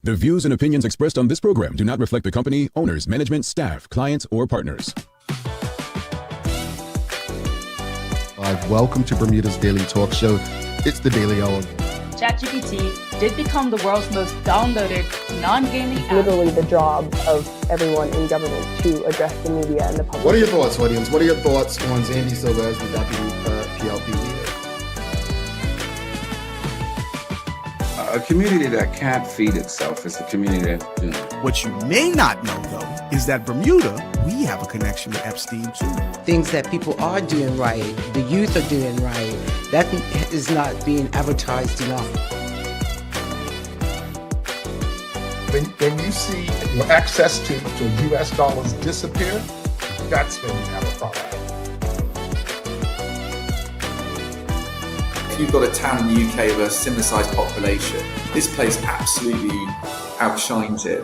The views and opinions expressed on this program do not reflect the company, owners, management, staff, clients, or partners. Welcome to Bermuda's Daily Talk Show. It's the Daily Hour. ChatGPT did become the world's most downloaded non-gaming app. Literally the job of everyone in government to address the media and the public. What are your thoughts, audience? What are your thoughts on Zandy Silva as the deputy PLP leader? A community that can't feed itself is a community that doing. What you may not know, though, is that Bermuda, we have a connection with Epstein, too. Things that people are doing right, the youth are doing right, that is not being advertised enough. When you see your access to US dollars disappear, that's when you have a problem. You've got a town in the UK with a similar sized population. This place absolutely outshines it.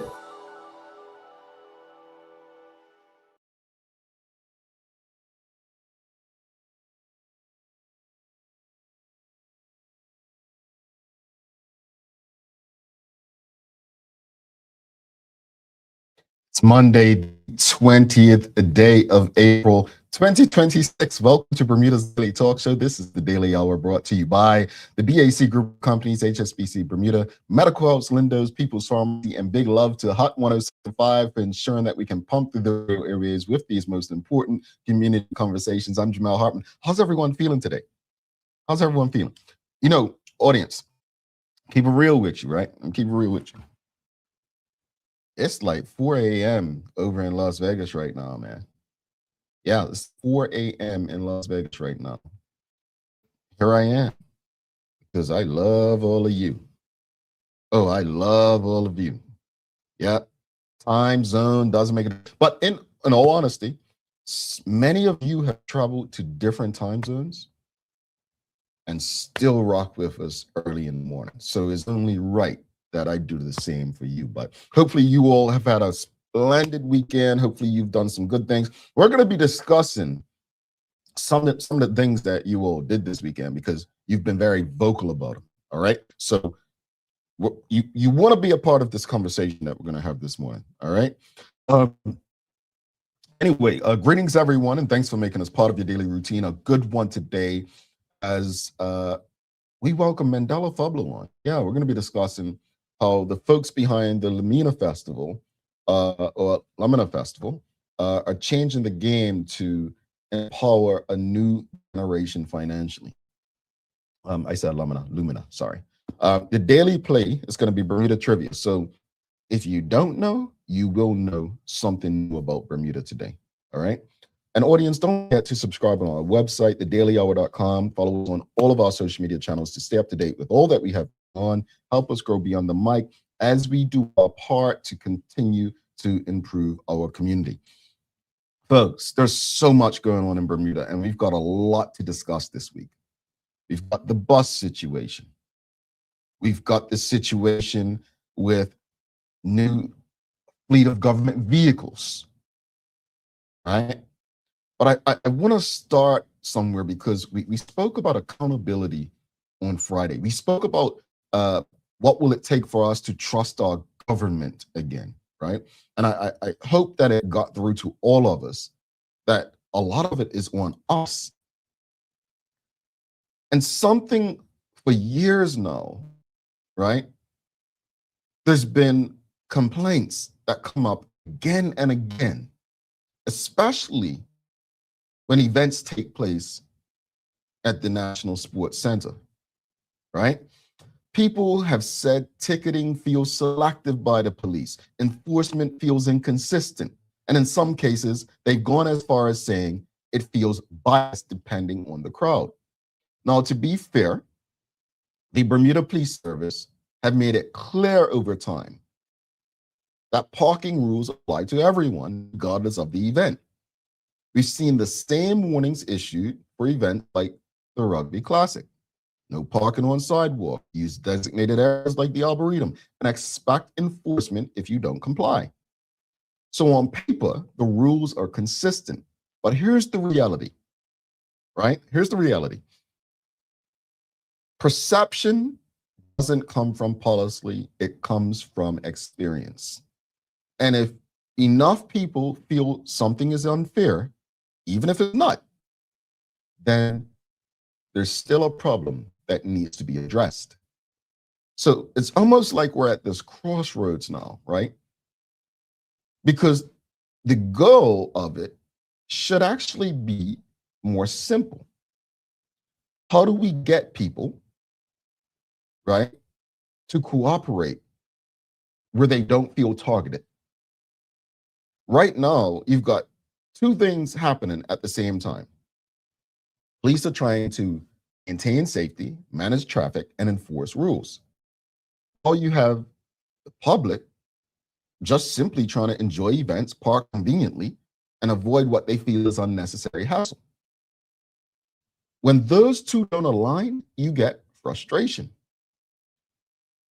It's Monday, 20th day of April, 2026. Welcome to Bermuda's Daily Talk Show. This is the Daily Hour brought to you by the BAC Group of Companies, HSBC Bermuda, Medical House, Lindo's, People's Pharmacy, and big love to Hot 107.5 for ensuring that we can pump through the areas with these most important community conversations. I'm Jamal Hartman. How's everyone feeling today? How's everyone feeling? You know, audience, keep it real with you, right? And keep it real with you. It's like 4 a.m. over in Las Vegas right now, man. Yeah, it's 4 a.m. in Las Vegas right now. Here I am, because I love all of you. Oh, I love all of you. Yeah, time zone doesn't make it. But in all honesty, many of you have traveled to different time zones and still rock with us early in the morning. So it's only right that I do the same for you. But hopefully you all have had a splendid weekend. Hopefully you've done some good things. We're going to be discussing some of the things that you all did this weekend because you've been very vocal about them. All right. So you want to be a part of this conversation that we're going to have this morning. All right. Anyway, greetings everyone, and thanks for making us part of your daily routine. A good one today as we welcome Mandela Fubler on. Yeah, we're going to be discussing how the folks behind the Lumina Festival, or Lumina Festival, are changing the game to empower a new generation financially. I said Lumina, sorry. The daily play is going to be Bermuda trivia. So if you don't know, you will know something new about Bermuda today, all right? And audience, don't forget to subscribe on our website, thedailyhour.com. Follow us on all of our social media channels to stay up to date with all that we have on. Help us grow beyond the mic as we do our part to continue to improve our community. Folks, there's so much going on in Bermuda, and we've got a lot to discuss this week. We've got the bus situation. We've got the situation with new fleet of government vehicles, right? But I want to start somewhere because we spoke about accountability on Friday. We spoke about what will it take for us to trust our government again, right? And I hope that it got through to all of us that a lot of it is on us. And something for years now, right? There's been complaints that come up again and again, especially when events take place at the National Sports Center, right? People have said ticketing feels selective by the police. Enforcement feels inconsistent. And in some cases, they've gone as far as saying it feels biased depending on the crowd. Now, to be fair, the Bermuda Police Service have made it clear over time that parking rules apply to everyone, regardless of the event. We've seen the same warnings issued for events like the Rugby Classic. No parking on sidewalk, use designated areas like the Arboretum, and expect enforcement if you don't comply. So on paper, the rules are consistent, but here's the reality, right? Here's the reality. Perception doesn't come from policy, it comes from experience. And if enough people feel something is unfair, even if it's not, then there's still a problem that needs to be addressed. So it's almost like we're at this crossroads now, right? Because the goal of it should actually be more simple. How do we get people, right, to cooperate where they don't feel targeted? Right now, you've got two things happening at the same time. Police are trying to maintain safety, manage traffic, and enforce rules. Or you have the public just simply trying to enjoy events, park conveniently, and avoid what they feel is unnecessary hassle. When those two don't align, you get frustration.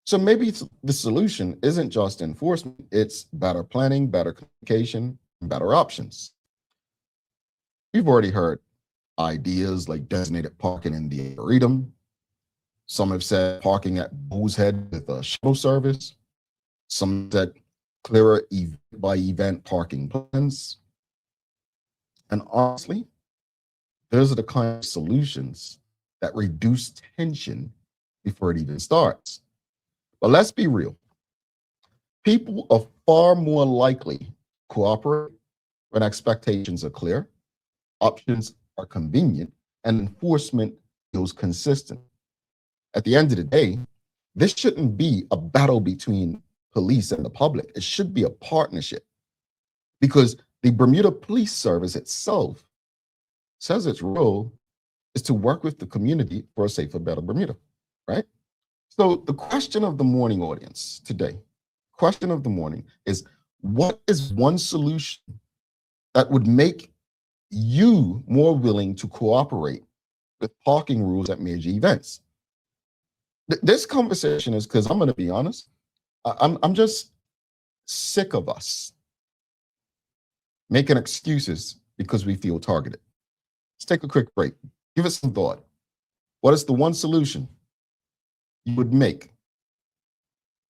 So maybe the solution isn't just enforcement, it's better planning, better communication, and better options. We've already heard ideas like designated parking in the Arboretum. Some have said parking at Bull's Head with a shuttle service. Some said clearer event-by-event parking plans. And honestly, those are the kind of solutions that reduce tension before it even starts. But let's be real. People are far more likely to cooperate when expectations are clear, options are convenient, and enforcement feels consistent. At the end of the day, this shouldn't be a battle between police and the public. It should be a partnership, because the Bermuda Police Service itself says its role is to work with the community for a safer, better Bermuda, right? So the question of the morning, audience, today, question of the morning is, what is one solution that would make you more willing to cooperate with parking rules at major events? This conversation is, because I'm going to be honest, I'm just sick of us making excuses because we feel targeted. Let's take a quick break. Give it some thought. What is the one solution you would make,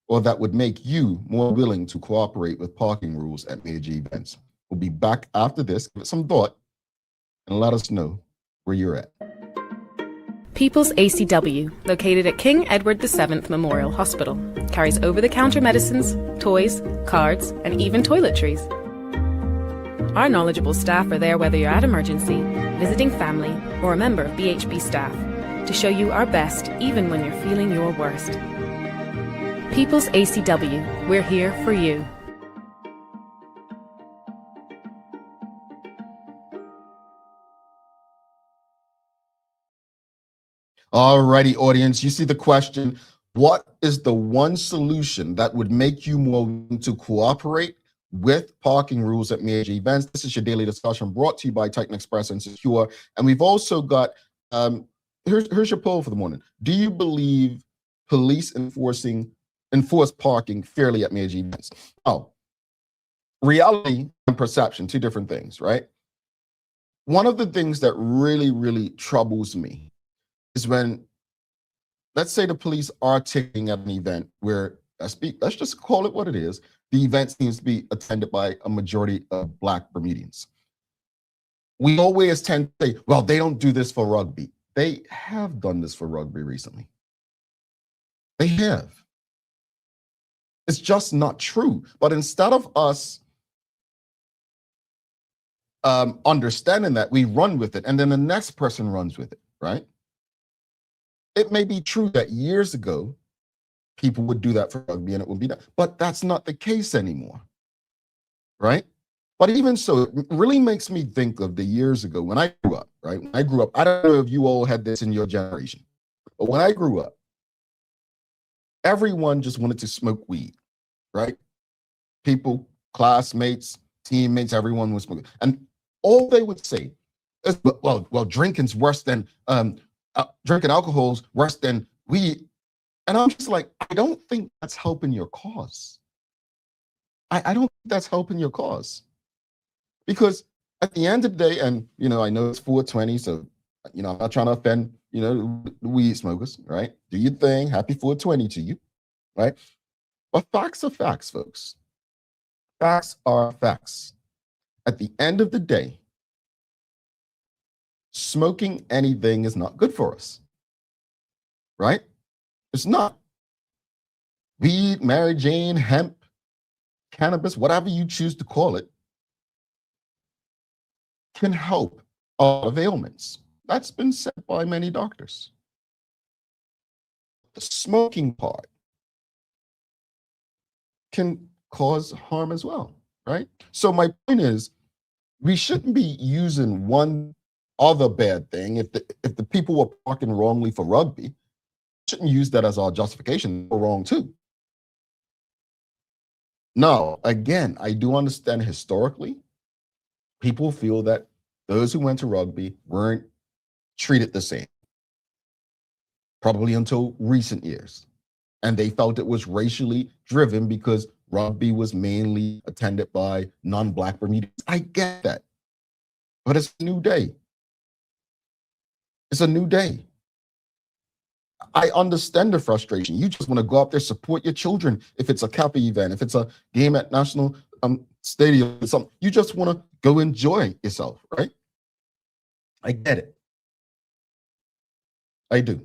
or that would make you more willing to cooperate with parking rules at major events? We'll be back after this. Give it some thought and let us know where you're at. People's ACW, located at King Edward VII Memorial Hospital, carries over-the-counter medicines, toys, cards, and even toiletries. Our knowledgeable staff are there whether you're at emergency, visiting family, or a member of BHB staff, to show you our best even when you're feeling your worst. People's ACW, we're here for you. Alrighty, audience, you see the question, what is the one solution that would make you more willing to cooperate with parking rules at major events? This is your daily discussion brought to you by Titan Express and Secure. And we've also got, here's your poll for the morning. Do you believe police enforce parking fairly at major events? Oh, reality and perception, two different things, right? One of the things that really, really troubles me is when, let's say the police are ticketing at an event where, let's just call it what it is, the event seems to be attended by a majority of Black Bermudians. We always tend to say, well, they don't do this for rugby. They have done this for rugby recently. They have. It's just not true. But instead of us understanding that, we run with it, and then the next person runs with it, right? It may be true that years ago, people would do that for rugby and it would be done, but that's not the case anymore, right? But even so, it really makes me think of the years ago when I grew up, right? When I grew up, I don't know if you all had this in your generation, but when I grew up, everyone just wanted to smoke weed, right? People, classmates, teammates, everyone was smoking. And all they would say is, well, drinking's worse than, drinking alcohol's worse than weed. And I'm just like, I don't think that's helping your cause. I don't think that's helping your cause. Because at the end of the day, and I know it's 420, so I'm not trying to offend weed smokers, right? Do your thing. Happy 420 to you, right? But facts are facts, folks. Facts are facts. At the end of the day, smoking anything is not good for us, right? It's not. Weed, Mary Jane, hemp, cannabis, whatever you choose to call it, can help a lot of ailments. That's been said by many doctors. The smoking part can cause harm as well, right? So my point is, we shouldn't be using one other bad thing. If the people were parking wrongly for rugby, shouldn't use that as our justification. We're wrong too. Now, again, I do understand historically, people feel that those who went to rugby weren't treated the same, probably until recent years. And they felt it was racially driven because rugby was mainly attended by non-Black Bermudians. I get that, but it's a new day. It's a new day. I understand the frustration. You just want to go up there, support your children. If it's a Kappa event, if it's a game at National Stadium, or something, you just want to go enjoy yourself, right? I get it. I do.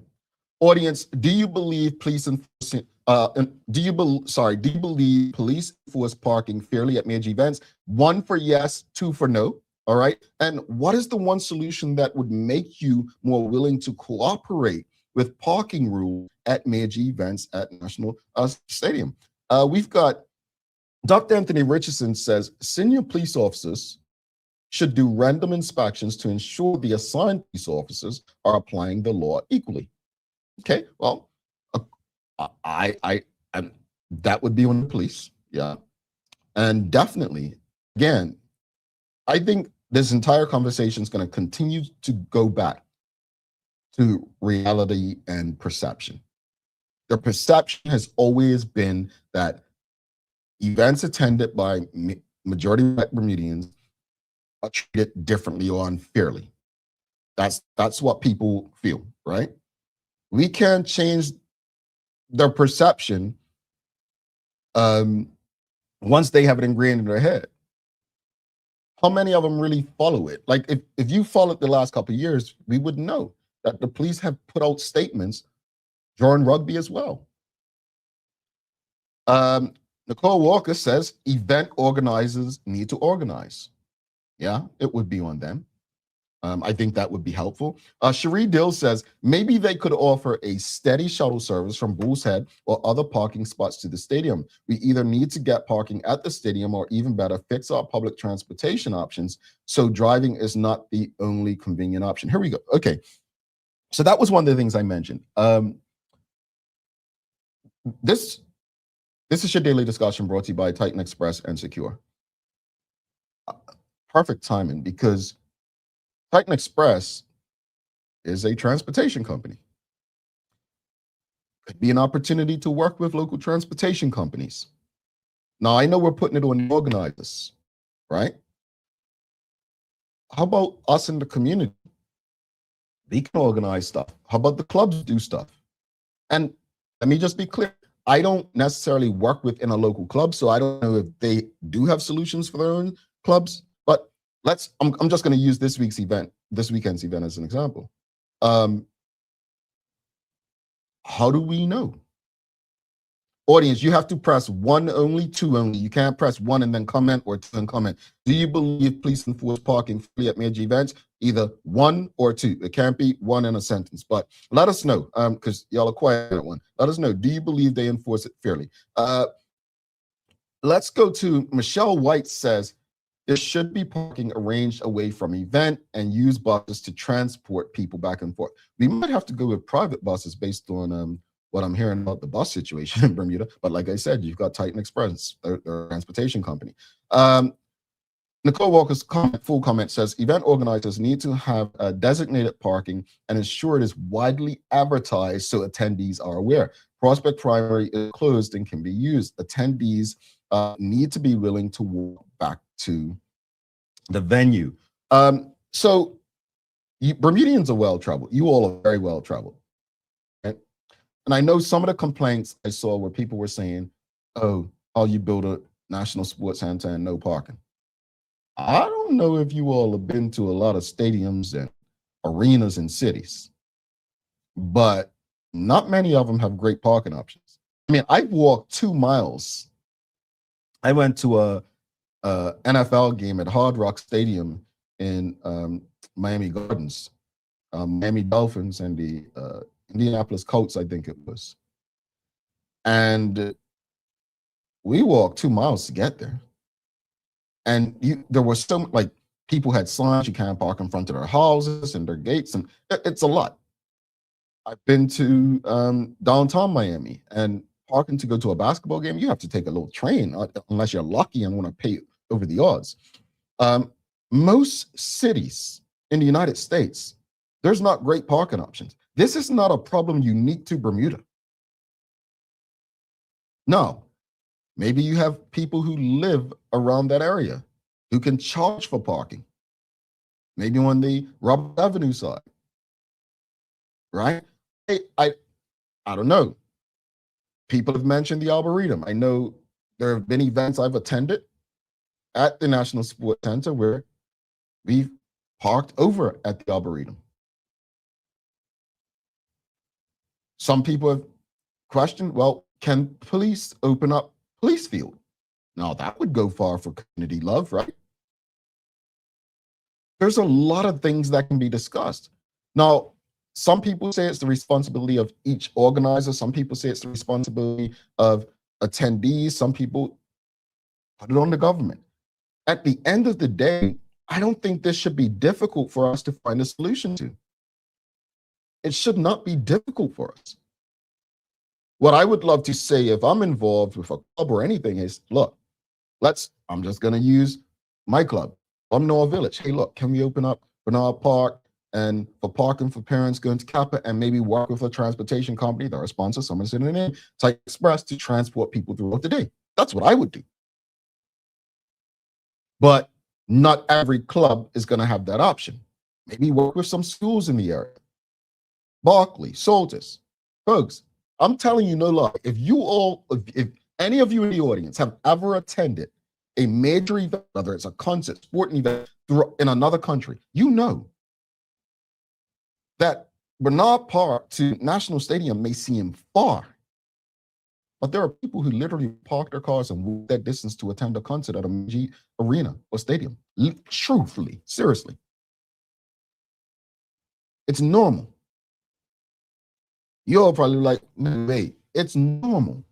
Audience, do you believe police enforcement? Do you believe police enforce parking fairly at major events? 1 for yes, 2 for no. All right. And what is the one solution that would make you more willing to cooperate with parking rules at major events at National Stadium? We've got Dr. Anthony Richardson says senior police officers should do random inspections to ensure the assigned police officers are applying the law equally. Okay, well, that would be on the police, yeah. And definitely, again, I think this entire conversation is going to continue to go back to reality and perception. The perception has always been that events attended by majority Black Bermudians are treated differently or unfairly. That's what people feel, right? We can't change their perception once they have it ingrained in their head. How many of them really follow it? Like if you followed the last couple of years, we would know that the police have put out statements during rugby as well. Nicole Walker says event organizers need to organize. Yeah, it would be on them. I think that would be helpful. Cherie Dill says maybe they could offer a steady shuttle service from Bull's Head or other parking spots to the stadium. We either need to get parking at the stadium or even better, fix our public transportation options so driving is not the only convenient option. Here we go. Okay. So that was one of the things I mentioned. This is your daily discussion brought to you by Titan Express and Secure. Perfect timing because Titan Express is a transportation company. Could be an opportunity to work with local transportation companies. Now, I know we're putting it on the organizers, right? How about us in the community? They can organize stuff. How about the clubs do stuff? And let me just be clear. I don't necessarily work within a local club, so I don't know if they do have solutions for their own clubs. But I'm just going to use this weekend's event as an example. How do we know? Audience, you have to press 1 only, 2 only. You can't press 1 and then comment or 2 and comment. Do you believe police enforce parking freely at major events? Either 1 or 2. It can't be 1 in a sentence. But let us know, because y'all are quiet at one. Let us know. Do you believe they enforce it fairly? Let's go to Michelle White says, there should be parking arranged away from event and use buses to transport people back and forth. We might have to go with private buses based on what I'm hearing about the bus situation in Bermuda. But like I said, you've got Titan Express, their transportation company. Nicole Walker's full comment says, event organizers need to have designated parking and ensure it is widely advertised so attendees are aware. Prospect Primary is closed and can be used. Attendees need to be willing to walk back to the venue. So Bermudians are well traveled. You all are very well traveled. Right? And I know some of the complaints I saw where people were saying, oh, you build a national sports center and no parking. I don't know if you all have been to a lot of stadiums and arenas in cities, but not many of them have great parking options. I mean, I walked 2 miles. I went to a NFL game at Hard Rock Stadium in Miami Gardens, Miami Dolphins and the Indianapolis Colts, I think it was. And we walked 2 miles to get there. And there were like people had signs you can't park in front of their houses and their gates, and it's a lot. I've been to downtown Miami, and parking to go to a basketball game, you have to take a little train unless you're lucky and want to pay over the odds. Most cities in the United States, there's not great parking options. This is not a problem unique to Bermuda. No, maybe you have people who live around that area who can charge for parking. Maybe on the Robert Avenue side, right? I don't know. People have mentioned the Arboretum. I know there have been events I've attended at the National Sports Center where we've parked over at the Arboretum. Some people have questioned, well, can police open up police field? Now that would go far for community love, right? There's a lot of things that can be discussed. Now, some people say it's the responsibility of each organizer. Some people say it's the responsibility of attendees. Some people put it on the government. At the end of the day, I don't think this should be difficult for us to find a solution to. It should not be difficult for us. What I would love to say if I'm involved with a club or anything is, look, I'm just going to use my club, Lumina Village. Hey, look, can we open up Bernard Park and for parking for parents going to Kappa and maybe work with a transportation company that are sponsor, someone's in the name, Type Express to transport people throughout the day. That's what I would do. But not every club is going to have that option. Maybe work with some schools in the area. Berkeley, Soltis. Folks, I'm telling you no lie. If any of you in the audience have ever attended a major event, whether it's a concert, sporting event in another country, you know that Bernard Park to National Stadium may seem far, but there are people who literally park their cars and walk that distance to attend a concert at a major arena or stadium. Truthfully, seriously. It's normal. You're probably like, wait, it's normal.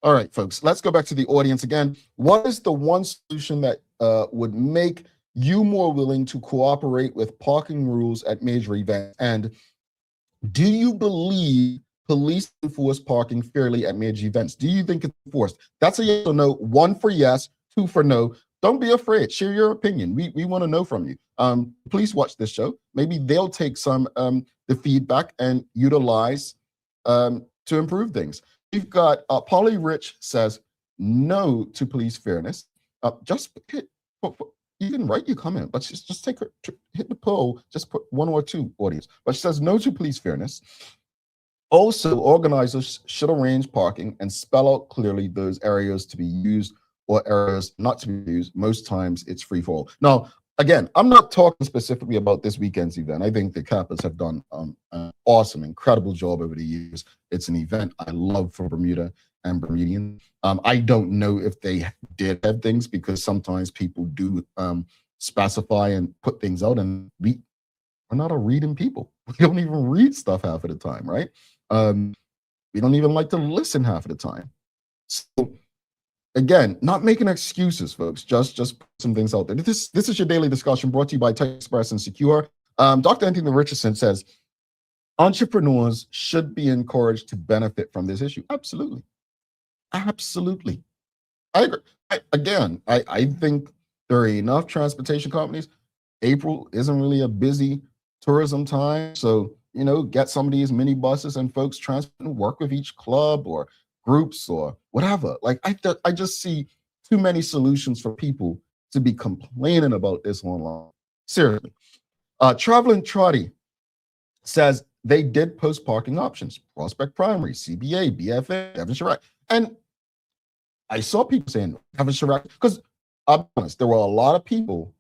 All right, folks, let's go back to the audience again. What is the one solution that would make you more willing to cooperate with parking rules at major events? And do you believe police enforce parking fairly at major events? Do you think it's enforced? That's a yes or no. 1 for yes, 2 for no. Don't be afraid. Share your opinion. We want to know from you. Please watch this show. Maybe they'll take some the feedback and utilize to improve things. We've got Polly Rich says no to police fairness. Just hit. You can write your comment, but just take her hit the poll. Just put 1 or 2 audience. But she says no to police fairness. Also, organizers should arrange parking and spell out clearly those areas to be used or areas not to be used. Most times it's free for all. Now, again, I'm not talking specifically about this weekend's event. I think the Kappas have done an awesome, incredible job over the years. It's an event I love for Bermuda and Bermudian. I don't know if they did have things because sometimes people do specify and put things out, and we're not a reading people. We don't even read stuff half of the time, right? We don't even like to listen half of the time. So again, not making excuses, folks. Just put some things out there. This is your daily discussion brought to you by Type Express and Secure. Dr. Anthony Richardson says entrepreneurs should be encouraged to benefit from this issue. Absolutely. Absolutely. I agree. I think there are enough transportation companies. April isn't really a busy tourism time. So, get some of these mini buses and folks transport and work with each club or groups or whatever. Like I just see too many solutions for people to be complaining about this online. Seriously. Traveling Trotty says they did post parking options, Prospect Primary, CBA, BFA, Devon Chirac. And I saw people saying Devon Chirac, because I'll be honest, there were a lot of people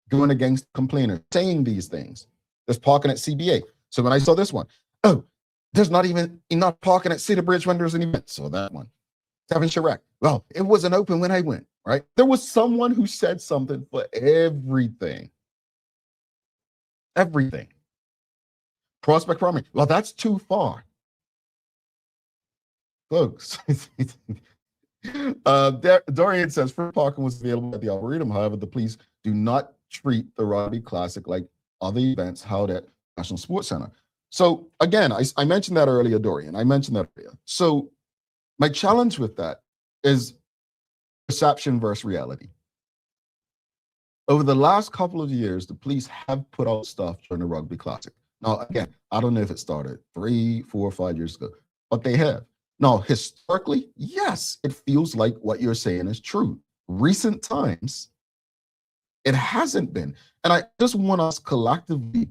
going against complainers, saying these things. There's parking at CBA. So when I saw this one, oh, there's not even enough parking at Cedar Bridge when there's an event. So that one. Devon Chirac. Well, it wasn't open when I went, right? There was someone who said something for everything. Everything. Prospect Primary. Well, that's too far. Folks. Dorian says free parking was available at the Arboretum. However, the police do not treat the Rugby Classic like other events held at National Sports Center. So again, I mentioned that earlier, Dorian. I mentioned that earlier. So my challenge with that is perception versus reality. Over the last couple of years, the police have put out stuff during the Rugby Classic. Now, again, I don't know if it started 3, 4, 5 years ago, but they have. Now, historically, yes, it feels like what you're saying is true. Recent times, it hasn't been. And I just want us collectively,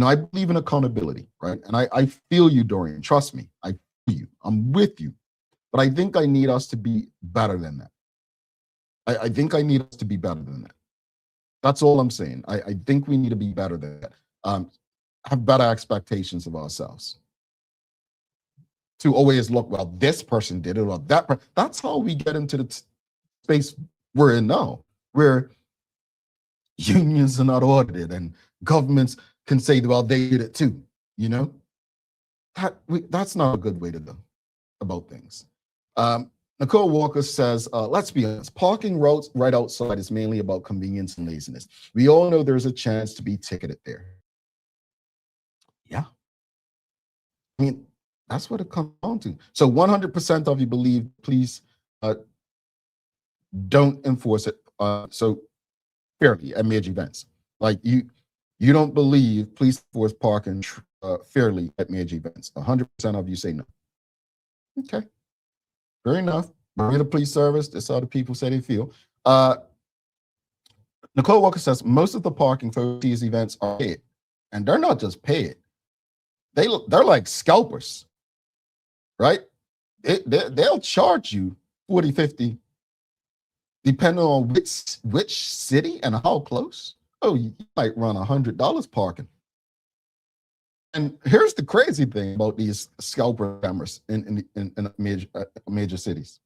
I believe in accountability, right? And I feel you, Dorian. Trust me, I feel you. I'm with you. But I think I need us to be better than that. I think I need us to be better than that. That's all I'm saying. I think we need to be better than that. Have better expectations of ourselves. To always look, well, this person did it, or that person. That's how we get into the space we're in now, where unions are not audited and governments can say, well, they did it too. That's not a good way to go about things. Nicole Walker says, let's be honest, parking roads right outside is mainly about convenience and laziness. We all know there's a chance to be ticketed there. Yeah. I mean, that's what it comes down to. So 100% of you believe police don't enforce it so fairly at major events. Like you don't believe police enforce parking fairly at major events. 100% of you say no. Okay. Fair enough. We're the police service. That's how the people say they feel. Nicole Walker says most of the parking for these events are paid, and they're not just paid. They're like scalpers, right? They'll charge you 40, 50, depending on which city and how close. Oh, you might run $100 parking. And here's the crazy thing about these scalper cameras in major cities.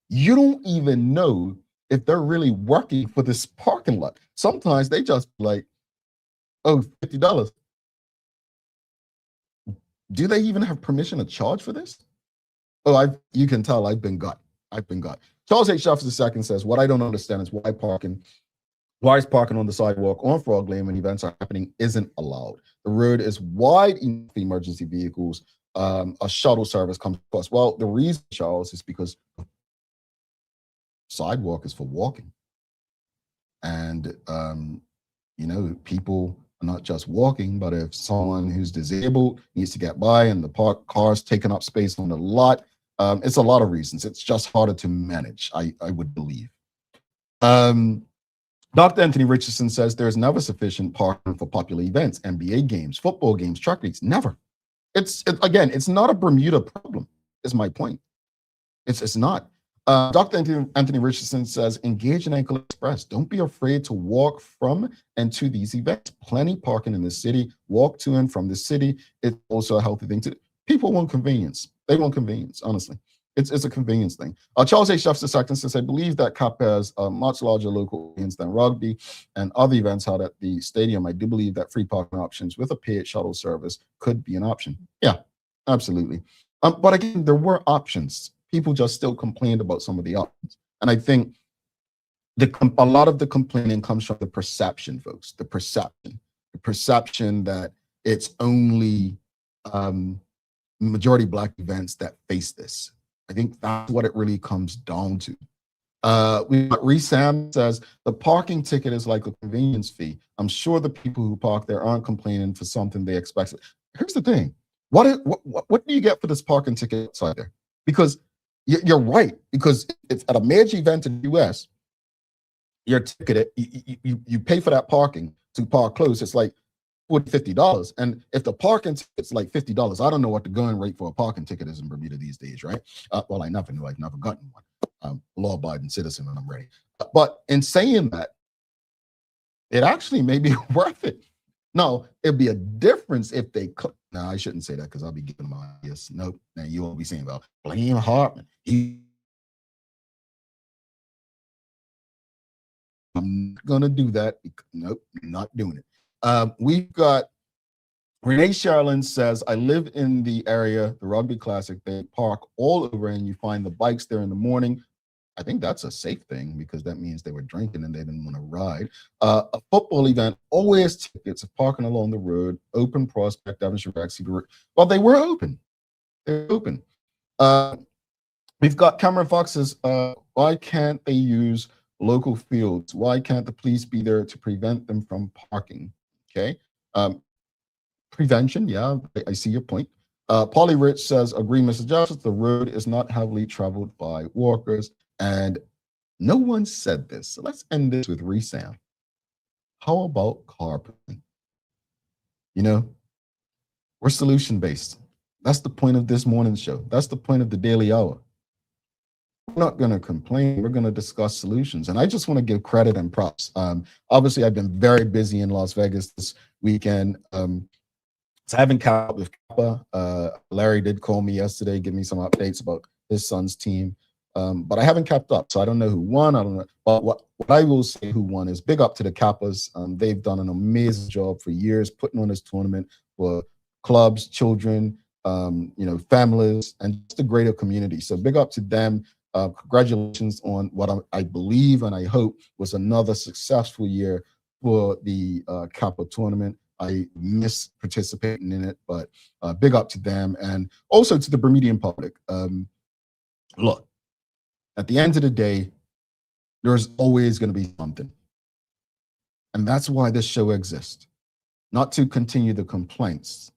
You don't even know if they're really working for this parking lot. Sometimes they just like, oh, $50. Do they even have permission to charge for this? Oh, you can tell I've been got. Charles H. Jeffers II says, what I don't understand is why is parking on the sidewalk on Frog Lane when events are happening isn't allowed. The road is wide enough for emergency vehicles. A shuttle service comes across. Well, the reason, Charles, is because sidewalk is for walking. And, people are not just walking, but if someone who's disabled needs to get by and the car's taking up space on the lot, it's a lot of reasons. It's just harder to manage, I would believe. Dr. Anthony Richardson says there's never sufficient parking for popular events, NBA games, football games, track meets, never. It's not a Bermuda problem, is my point. It's not. Dr. Anthony Richardson says, engage in Ankle Express. Don't be afraid to walk from and to these events. Plenty parking in the city. Walk to and from the city. It's also a healthy thing to do. People want convenience. They want convenience, honestly. It's a convenience thing. Charles H. Jeffers II says, I believe that CAP has a much larger local audience than rugby and other events held at the stadium. I do believe that free parking options with a paid shuttle service could be an option. Yeah, absolutely. But again, there were options. People just still complained about some of the options. And I think a lot of the complaining comes from the perception, folks, the perception that it's only majority Black events that face this. I think that's what it really comes down to. Sam says the parking ticket is like a convenience fee. I'm sure the people who park there aren't complaining for something they expect. Here's the thing: what do you get for this parking ticket outside there? Because you're right. Because it's at a major event in the U.S. You're ticketed. You pay for that parking, to park close, it's like $40, $50. And if the parking ticket's like $50, I don't know what the going rate for a parking ticket is in Bermuda these days, right? Well, I never knew. I've never gotten one. Law-abiding citizen, and I'm ready. But in saying that, it actually may be worth it. No, it'd be a difference if they could. No, I shouldn't say that because I'll be giving them ideas. Nope. Now you won't be saying, well, blame Hartman. I'm not gonna do that. Nope, not doing it. We've got Renee Sherlin says, I live in the area, the Rugby Classic. They park all over and you find the bikes there in the morning. I think that's a safe thing because that means they were drinking and they didn't want to ride. A football event, always tickets, parking along the road, open Prospect, Devonshire, Cedar. Well, they were open. They're open. We've got Cameron Fox says, why can't they use local fields? Why can't the police be there to prevent them from parking? Okay. Prevention, yeah, I see your point. Polly Rich says, agree, Mr. Justice, the road is not heavily traveled by walkers. And no one said this. So let's end this with Resam. How about carpooling? You know, we're solution-based. That's the point of this morning show. That's the point of the daily hour. We're not going to complain. We're going to discuss solutions. And I just want to give credit and props. Obviously, I've been very busy in Las Vegas this weekend. So I haven't caught up with Kappa. Larry did call me yesterday, give me some updates about his son's team. But I haven't kept up, so I don't know who won. I don't know. But what I will say who won is big up to the Kappas. They've done an amazing job for years putting on this tournament for clubs, children, families, and just the greater community. So big up to them. Congratulations on what I believe and I hope was another successful year for the Kappa tournament. I miss participating in it, but big up to them and also to the Bermudian public. Look, at the end of the day, there's always going to be something. And that's why this show exists. Not to continue the complaints,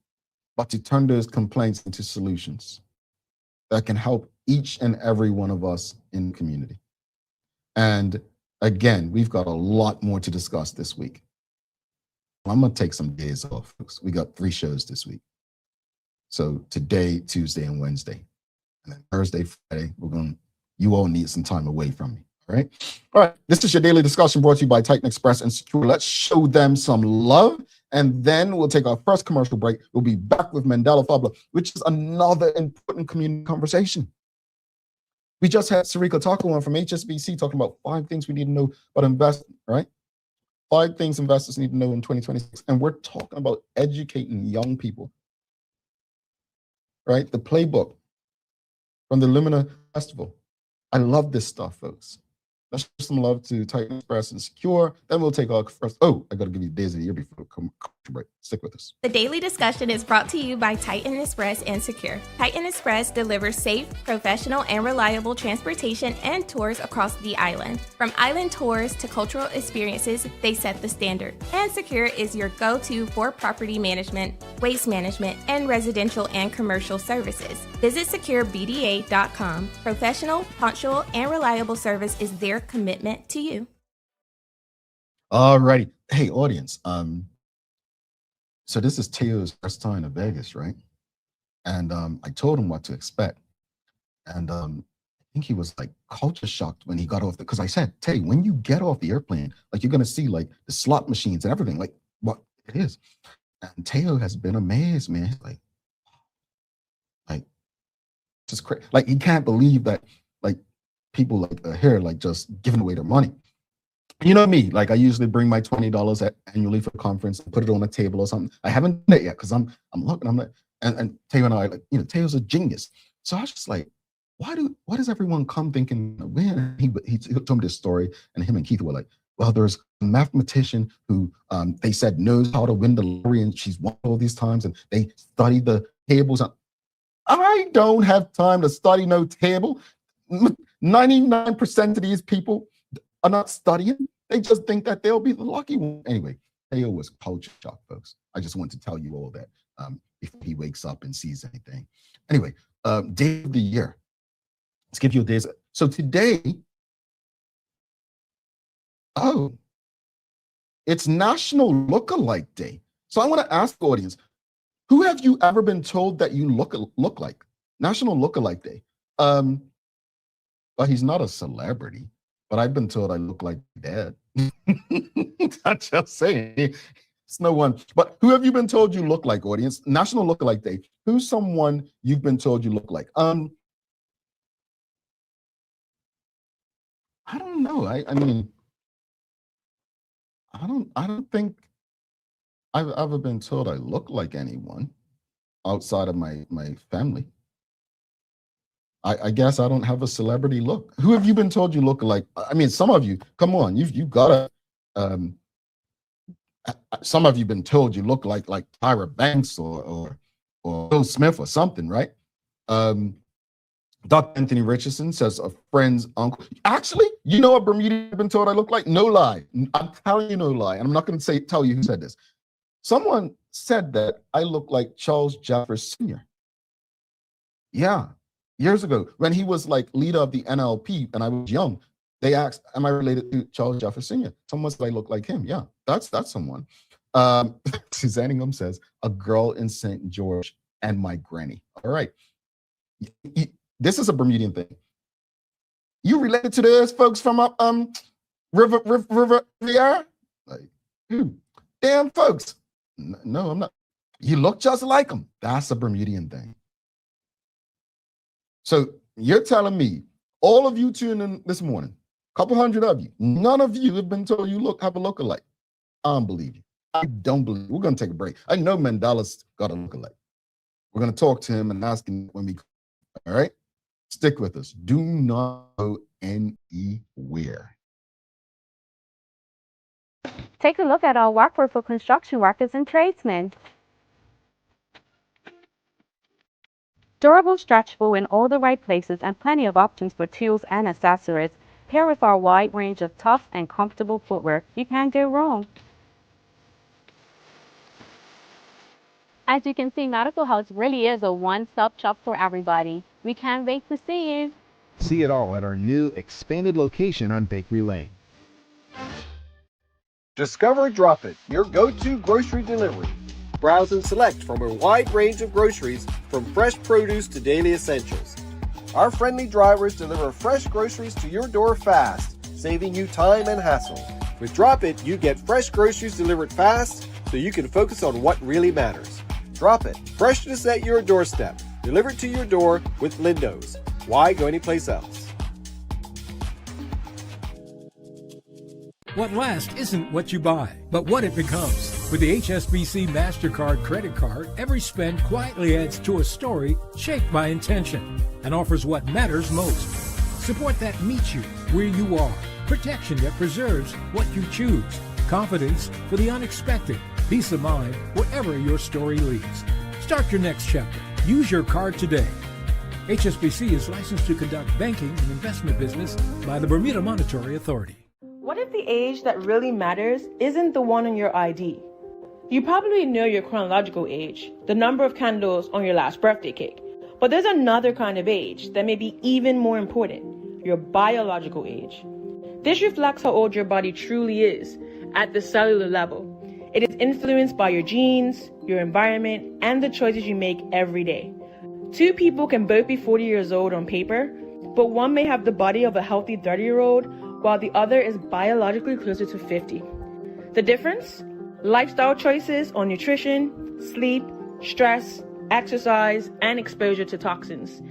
but to turn those complaints into solutions that can help each and every one of us in the community. And again, we've got a lot more to discuss this week. I'm going to take some days off, folks. We got 3 shows this week. So today, Tuesday, and Wednesday. And then Thursday, Friday, you all need some time away from me. All right. All right. This is your daily discussion brought to you by Titan Express and Secure. Let's show them some love. And then we'll take our first commercial break. We'll be back with Mandela Fubler, which is another important community conversation. We just had Sarika Takuan from HSBC talking about 5 things we need to know about investing, right? 5 things investors need to know in 2026. And we're talking about educating young people, right? The Playbook from the Lumina Festival. I love this stuff, folks. Let's show some love to Titan Express and Secure. Then we'll take our first. Oh, I got to give you days of the year before commercial break. Stick with us. The Daily Discussion is brought to you by Titan Express and Secure. Titan Express delivers safe, professional, and reliable transportation and tours across the island. From island tours to cultural experiences, they set the standard. And Secure is your go-to for property management, waste management, and residential and commercial services. Visit securebda.com. Professional, punctual, and reliable service is their commitment to you. All righty. Hey, audience. So this is Teo's first time to Vegas, right? And I told him what to expect. And I think he was like culture shocked when he got off because I said, Teo, when you get off the airplane, like you're gonna see like the slot machines and everything, like what it is. And Teo has been amazed, man. He's like just crazy. Like he can't believe that like people like here like just giving away their money. You know me, like I usually bring my $20 annually for the conference and put it on a table or something. I haven't done it yet because I'm looking, I'm like, and Teo and I, like, you know, Teo's a genius. So I was just like, why does everyone come thinking when he told me this story, and him and Keith were like, well, there's a mathematician who they said knows how to win the lottery, and she's won all these times, and they studied the tables. I don't have time to study no table. 99% of these people are not studying. They just think that they'll be the lucky one. Anyway, Teo was culture shock, folks. I just want to tell you all that before he wakes up and sees anything. Anyway, day of the year. Let's give you a days. So today, It's National Lookalike Day. So I want to ask the audience, who have you ever been told that you look like? National Lookalike Day. Well, he's not a celebrity, but I've been told I look like Dad. I'm just saying. It's no one. But who have you been told you look like, audience? National Lookalike Day. Who's someone you've been told you look like? I don't know. I mean, I don't think I've ever been told I look like anyone outside of my family. I guess I don't have a celebrity look. Who have you been told you look like? I mean, some of you, come on, you've gotta some of you been told you look like Tyra Banks or Will Smith or something, right? Dr. Anthony Richardson says a friend's uncle. Actually, you know what Bermuda been told I look like? No lie. I'm telling you no lie. And I'm not going to tell you who said this. Someone said that I look like Charles Jefferson Sr. Yeah, years ago when he was like leader of the NLP and I was young. They asked, am I related to Charles Jefferson Sr.? Someone said I look like him. Yeah, that's someone. Suzanne Ingham says, a girl in St. George and my granny. All right. This is a Bermudian thing. You related to those folks from up Riviera? Like, damn folks. No, I'm not. You look just like them. That's a Bermudian thing. So you're telling me, all of you tuning in this morning, a couple hundred of you, none of you have been told you have a lookalike. I don't believe you. I don't believe you. We're going to take a break. I know Mandela's got a lookalike. We're going to talk to him and ask him when we come. All right? Stick with us. Do not go anywhere. Take a look at our workforce for construction workers and tradesmen. Durable, stretchable in all the right places and plenty of options for tools and accessories. Paired with our wide range of tough and comfortable footwear, you can't go wrong. As you can see, Medical House really is a one-stop shop for everybody. We can't wait to see you. See it all at our new expanded location on Bakery Lane. Discover Drop It, your go-to grocery delivery. Browse and select from a wide range of groceries, from fresh produce to daily essentials. Our friendly drivers deliver fresh groceries to your door fast, saving you time and hassle. With Drop It, you get fresh groceries delivered fast so you can focus on what really matters. Drop It, freshness at your doorstep, delivered to your door with Lindo's. Why go anyplace else? What lasts isn't what you buy, but what it becomes. With the HSBC MasterCard credit card, every spend quietly adds to a story shaped by intention and offers what matters most. Support that meets you where you are. Protection that preserves what you choose. Confidence for the unexpected. Peace of mind wherever your story leads. Start your next chapter. Use your card today. HSBC is licensed to conduct banking and investment business by the Bermuda Monetary Authority. What if the age that really matters isn't the one on your ID? You probably know your chronological age, the number of candles on your last birthday cake. But there's another kind of age that may be even more important, your biological age. This reflects how old your body truly is at the cellular level. It is influenced by your genes, your environment, and the choices you make every day. Two people can both be 40 years old on paper, but one may have the body of a healthy 30-year-old, while the other is biologically closer to 50. The difference? Lifestyle choices on nutrition, sleep, stress, exercise, and exposure to toxins.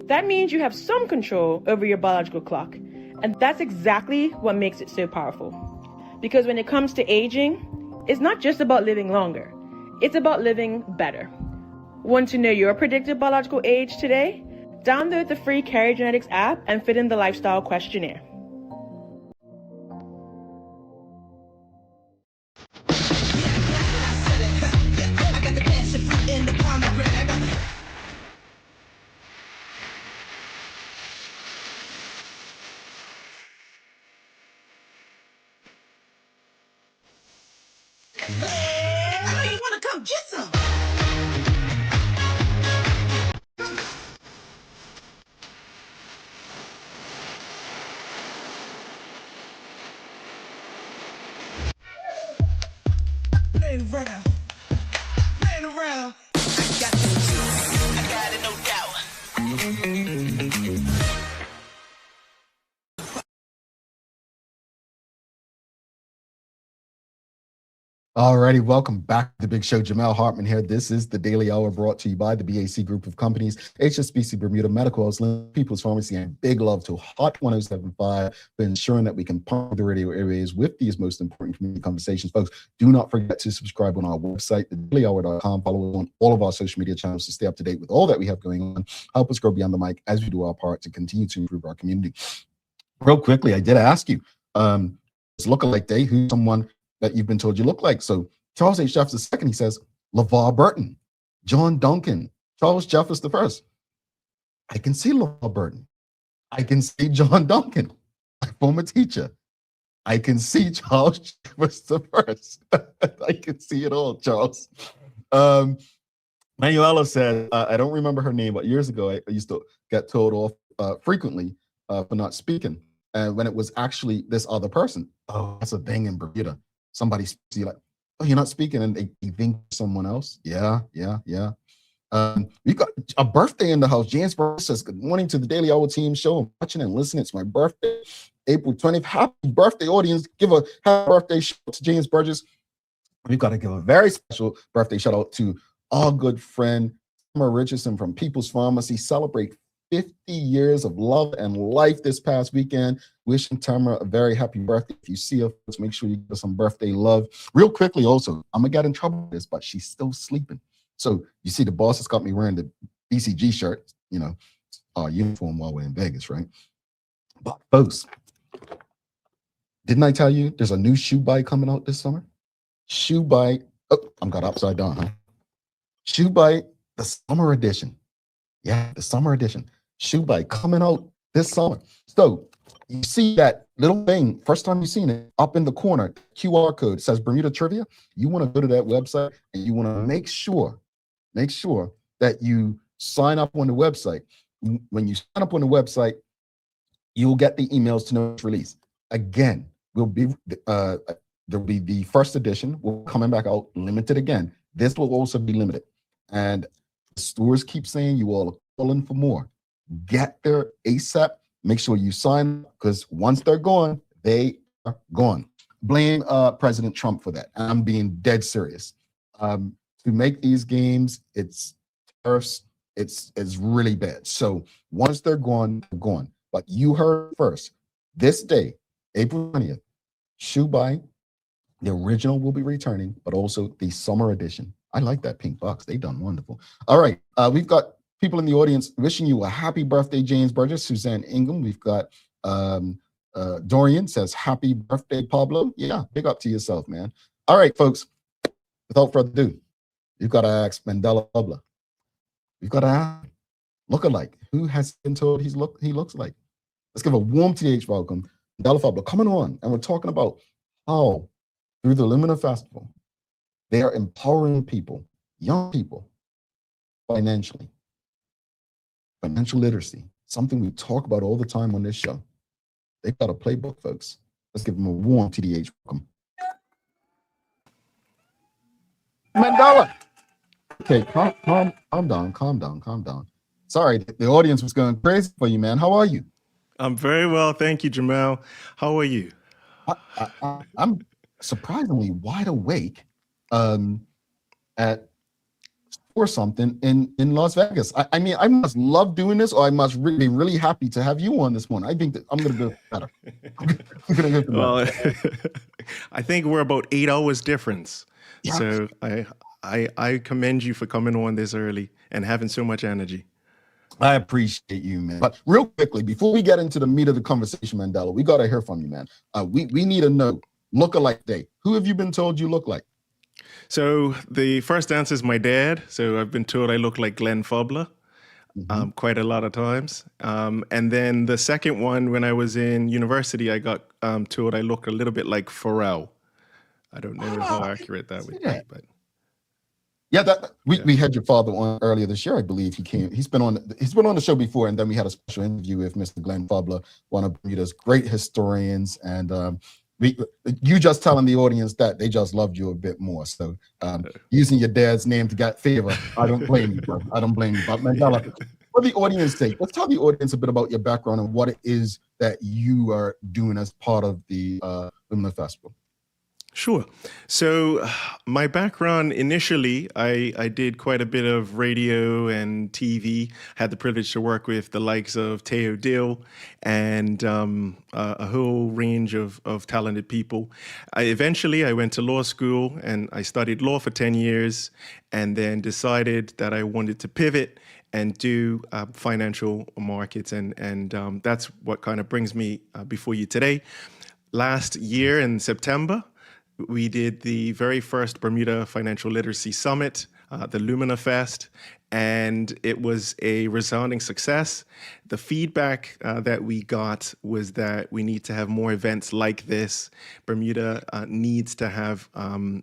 That means you have some control over your biological clock, and that's exactly what makes it so powerful. Because when it comes to aging, it's not just about living longer, it's about living better. Want to know your predicted biological age today? Download the free Carry Genetics app and fill in the lifestyle questionnaire. I know you want to come get some. Alrighty, welcome back to the Big Show. Jamel Hartman here. This is the Daily Hour brought to you by the BAC Group of Companies, HSBC Bermuda Medical House, People's Pharmacy, and big love to Hot 107.5 for ensuring that we can pump the radio airways with these most important community conversations. Folks, do not forget to subscribe on our website, thedailyhour.com. Follow us on all of our social media channels to stay up to date with all that we have going on. Help us grow beyond the mic as we do our part to continue to improve our community. Real quickly, I did ask you, it's lookalike day, who's someone that you've been told you look like? So Charles H. Jeffers II, he says, LeVar Burton, John Duncan, Charles Jeffers I. I can see LeVar Burton. I can see John Duncan, my former teacher. I can see Charles Jeffers I. I can see it all, Charles. Manuela said, I don't remember her name, but years ago, I used to get told off frequently for not speaking. And when it was actually this other person. Oh, that's a thing in Bermuda. Somebody speaks to you like, oh, you're not speaking, and they think someone else. Yeah. We got a birthday in the house. James Burgess says, good morning to the Daily Hour team show. I'm watching and listening. It's my birthday, April 20th. Happy birthday, audience. Give a happy birthday shout out to James Burgess. We've got to give a very special birthday shout out to our good friend, Summer Richardson from People's Pharmacy. Celebrate 50 years of love and life this past weekend. Wishing Tamara a very happy birthday. If you see her, let's make sure you give her some birthday love. Real quickly also, I'm going to get in trouble with this, but she's still sleeping. So you see the boss has got me wearing the BCG shirt, our uniform while we're in Vegas, right? But folks, didn't I tell you there's a new shoe buy coming out this summer? Shoe buy, I'm got upside down, huh? Shoe buy, the summer edition. Yeah, the summer edition. Shoe buy coming out this summer. So you see that little thing, first time you've seen it, up in the corner, QR code says Bermuda Trivia. You want to go to that website and you want to make sure that you sign up on the website. When you sign up on the website, you'll get the emails to know it's released. Again, there'll be the first edition will coming back out limited again. This will also be limited. And the stores keep saying you all are calling for more. Get there ASAP. Make sure you sign, because once they're gone, they are gone. Blame President Trump for that. I'm being dead serious. To make these games, it's tariffs. It's really bad. So once they're gone, they're gone. But you heard first. This day, April 20th, shoe buy. The original will be returning, but also the summer edition. I like that pink box. They've done wonderful. All right. We've got people in the audience wishing you a happy birthday, James Burgess, Suzanne Ingham. We've got Dorian says, happy birthday, Pablo. Yeah, big up to yourself, man. All right, folks. Without further ado, you've got to ask Mandela Fubler. You've got to ask lookalike. Who has been told he looks like? Let's give a warm TH welcome. Mandela Fubler coming on. And we're talking about how through the Lumina Festival, they are empowering people, young people, financially. Financial literacy, something we talk about all the time on this show. They've got a playbook, folks. Let's give them a warm TDH welcome. Mandela. Okay, calm down. Sorry, the audience was going crazy for you, man. How are you? I'm very well, thank you, Jamel. How are you? I'm surprisingly wide awake or something in Las Vegas. I mean, I must love doing this, or I must be really happy to have you on this morning. I think that I'm going to go better. Well, I think we're about 8 hours difference. Yeah. So I commend you for coming on this early and having so much energy. I appreciate you, man. But real quickly, before we get into the meat of the conversation, Mandela, we got to hear from you, man. We need to know, look-alike day. Who have you been told you look like? So the first answer is my dad. So I've been told I look like Glenn Fubler quite a lot of times. And then the second one, when I was in university, I got told I look a little bit like Pharrell. I don't know how accurate that would be, but yeah, we had your father on earlier this year, I believe. He's been on the show before, and then we had a special interview with Mr. Glenn Fubler, one of Bermuda's great historians, and you just telling the audience that they just loved you a bit more. So using your dad's name to get favor, I don't blame you, bro. I don't blame you. But Mandela, for the audience sake, let's tell the audience a bit about your background and what it is that you are doing as part of the Lumina Festival. Sure. So my background initially, I did quite a bit of radio and TV. Had the privilege to work with the likes of Teo Dill and a whole range of talented people. Eventually, I went to law school and I studied law for 10 years and then decided that I wanted to pivot and do financial markets. And that's what kind of brings me before you today. Last year in September, we did the very first Bermuda Financial Literacy Summit, the Lumina Fest, and it was a resounding success. The feedback that we got was that we need to have more events like this. Bermuda needs to have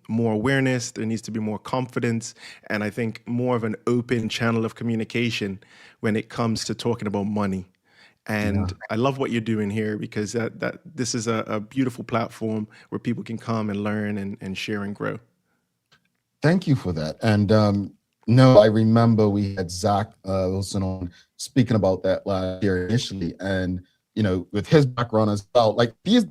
more awareness, there needs to be more confidence, and I think more of an open channel of communication when it comes to talking about money. And I love what you're doing here because that this is a beautiful platform where people can come and learn and share and grow. Thank you for that. And no, I remember we had Zach Wilson on speaking about that last year initially. And, you know, with his background as well, like he's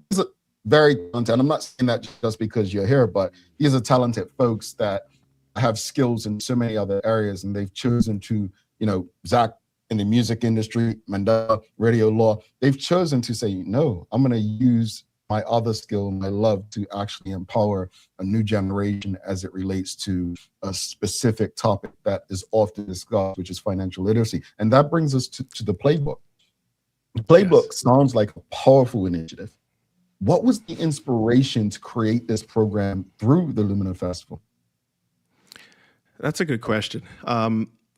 very talented. I'm not saying that just because you're here, but these are talented folks that have skills in so many other areas, and they've chosen to, you know, Zach in the music industry, Mandela, radio law, they've chosen to say, no, I'm going to use my other skill, my love, to actually empower a new generation as it relates to a specific topic that is often discussed, which is financial literacy. And that brings us to the Playbook. The Playbook sounds like a powerful initiative. What was the inspiration to create this program through the Lumina Festival? That's a good question.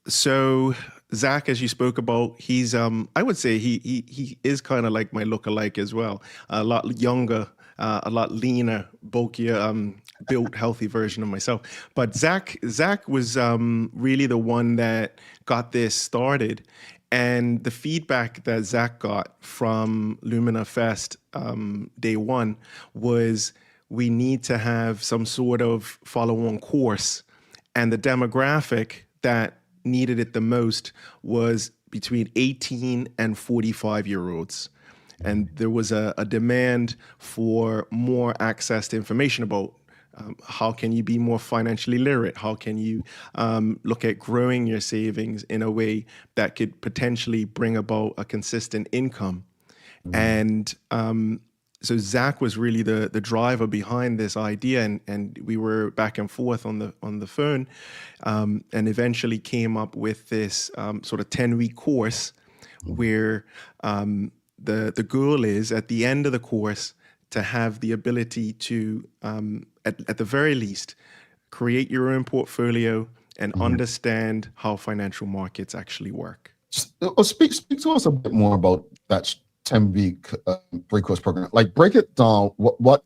So Zach, as you spoke about, he's I would say he is kind of like my lookalike as well. A lot younger, a lot leaner, bulkier, built, healthy version of myself. But Zach was really the one that got this started. And the feedback that Zach got from Lumina Fest day one was we need to have some sort of follow-on course. And the demographic that needed it the most was between 18 and 45-year-olds. And there was a demand for more access to information about how can you be more financially literate? How can you look at growing your savings in a way that could potentially bring about a consistent income? And so Zach was really the driver behind this idea, and we were back and forth on the phone, and eventually came up with this sort of 10-week course where the goal is at the end of the course to have the ability to, at the very least, create your own portfolio and understand how financial markets actually work. Speak to us a bit more about that 10-week three-course program. Like, break it down. What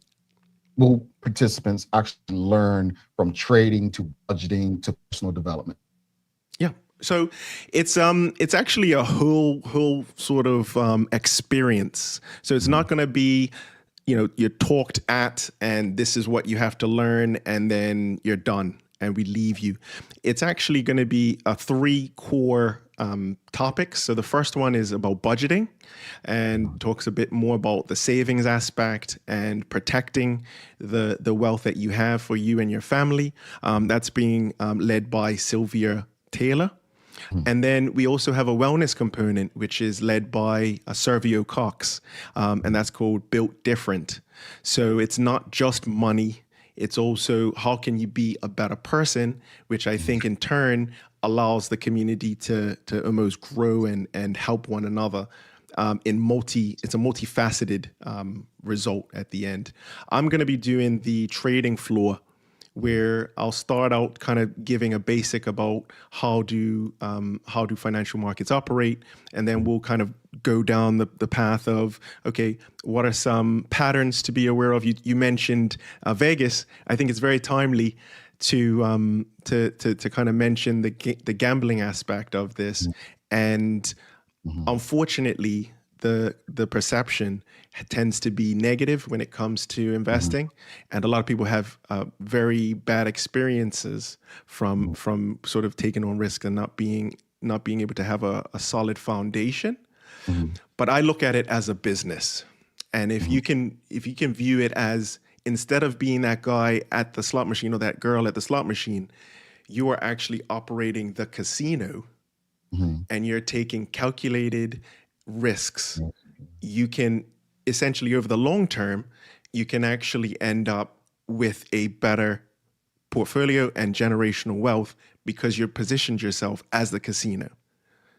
will participants actually learn from trading to budgeting to personal development? Yeah. So it's actually a whole sort of experience. So it's not going to be, you know, you're talked at and this is what you have to learn and then you're done and we leave you. It's actually going to be a 3 core topics. So the first one is about budgeting and talks a bit more about the savings aspect and protecting the wealth that you have for you and your family. That's being led by Sylvia Taylor. And then we also have a wellness component, which is led by Servio Cox, and that's called Built Different. So it's not just money. It's also how can you be a better person, which I think in turn allows the community to almost grow and help one another. It's a multifaceted result at the end. I'm going to be doing the trading floor, where I'll start out kind of giving a basic about how do financial markets operate, and then we'll kind of go down the path of, okay, what are some patterns to be aware of? You mentioned Vegas. I think it's very timely to kind of mention the gambling aspect of this, and unfortunately, the perception tends to be negative when it comes to investing, and a lot of people have very bad experiences from sort of taking on risk and not being able to have a solid foundation. But I look at it as a business, and if you can view it as instead of being that guy at the slot machine or that girl at the slot machine, you are actually operating the casino and you're taking calculated risks. You can essentially, over the long term, you can actually end up with a better portfolio and generational wealth because you've positioned yourself as the casino.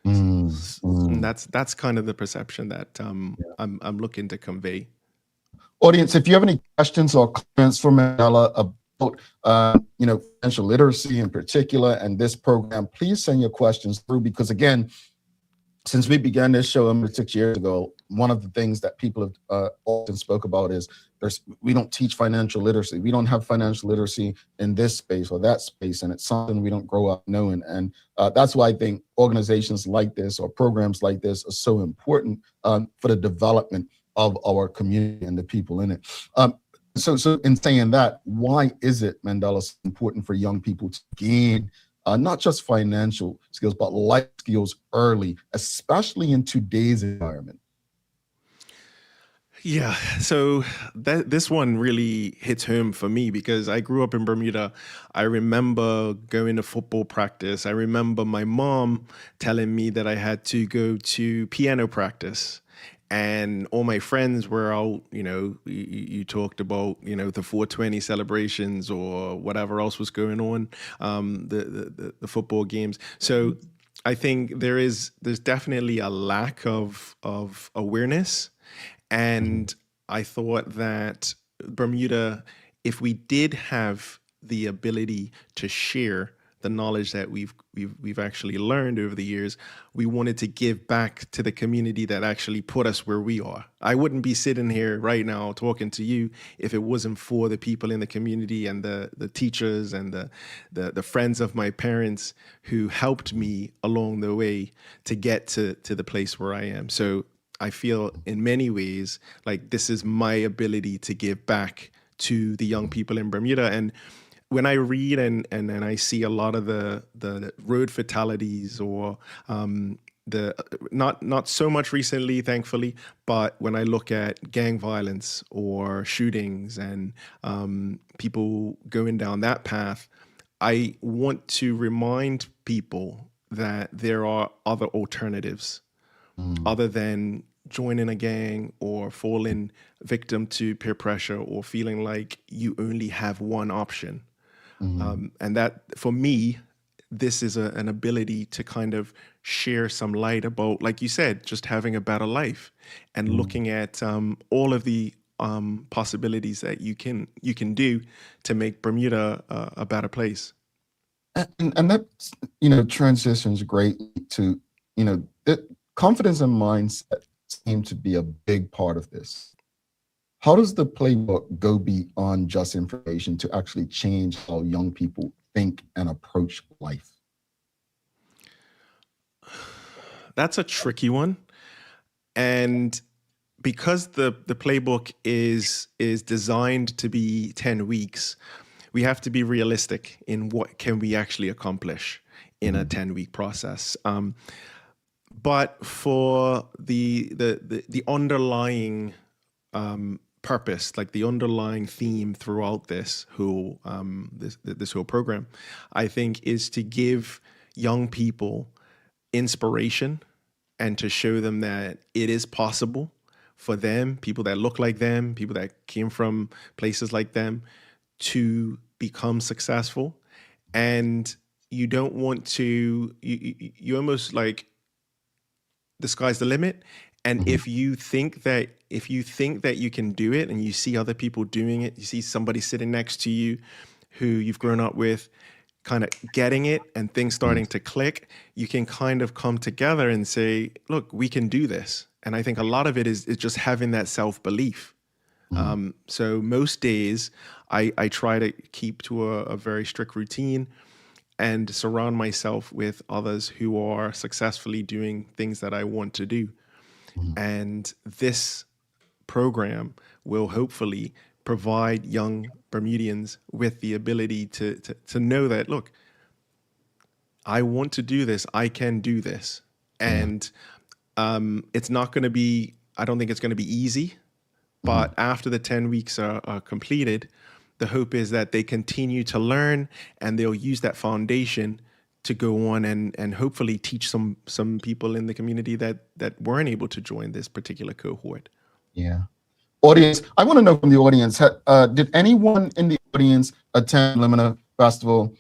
And that's kind of the perception that I'm looking to convey. Audience, if you have any questions or comments for Mandela about financial literacy in particular and this program, please send your questions through, because again, since we began this show 6 years ago, one of the things that people have often spoke about is we don't teach financial literacy. We don't have financial literacy in this space or that space, and it's something we don't grow up knowing. And that's why I think organizations like this or programs like this are so important for the development of our community and the people in it. So in saying that, why is it, Mandela, important for young people to gain not just financial skills, but life skills early, especially in today's environment? Yeah, so this one really hits home for me because I grew up in Bermuda. I remember going to football practice. I remember my mom telling me that I had to go to piano practice. And all my friends were out, you talked about, the 420 celebrations or whatever else was going on, the football games. So I think there's definitely a lack of awareness. And I thought that Bermuda, if we did have the ability to share the knowledge that we've actually learned over the years, we wanted to give back to the community that actually put us where we are. I wouldn't be sitting here right now talking to you if it wasn't for the people in the community and the teachers and the friends of my parents who helped me along the way to get to the place where I am. So I feel in many ways like this is my ability to give back to the young people in Bermuda. And when I read and I see a lot of the road fatalities or not so much recently, thankfully, but when I look at gang violence or shootings and people going down that path, I want to remind people that there are other alternatives other than joining a gang or falling victim to peer pressure or feeling like you only have one option. And that, for me, this is an ability to kind of share some light about, like you said, just having a better life and looking at all of the possibilities that you can do to make Bermuda a better place. And that, transitions greatly to, confidence and mindset seem to be a big part of this. How does the playbook go beyond just information to actually change how young people think and approach life? That's a tricky one. And because the playbook is designed to be 10 weeks, we have to be realistic in what can we actually accomplish in a 10-week process. But for the underlying purpose, like the underlying theme throughout this whole this whole program, I think is to give young people inspiration and to show them that it is possible for them, people that look like them, people that came from places like them, to become successful. And you don't want to, you almost like, the sky's the limit. And if you think that you can do it and you see other people doing it, you see somebody sitting next to you who you've grown up with kind of getting it and things starting to click, you can kind of come together and say, look, we can do this. And I think a lot of it is just having that self-belief. So most days I try to keep to a very strict routine and surround myself with others who are successfully doing things that I want to do. And this program will hopefully provide young Bermudians with the ability to know that, look, I want to do this, I can do this. And it's not going to be, I don't think it's going to be easy, But after the 10 weeks are completed, the hope is that they continue to learn and they'll use that foundation to go on and hopefully teach some people in the community that weren't able to join this particular cohort. Yeah. Audience, I want to know from the audience, did anyone in the audience attend Lumina Festival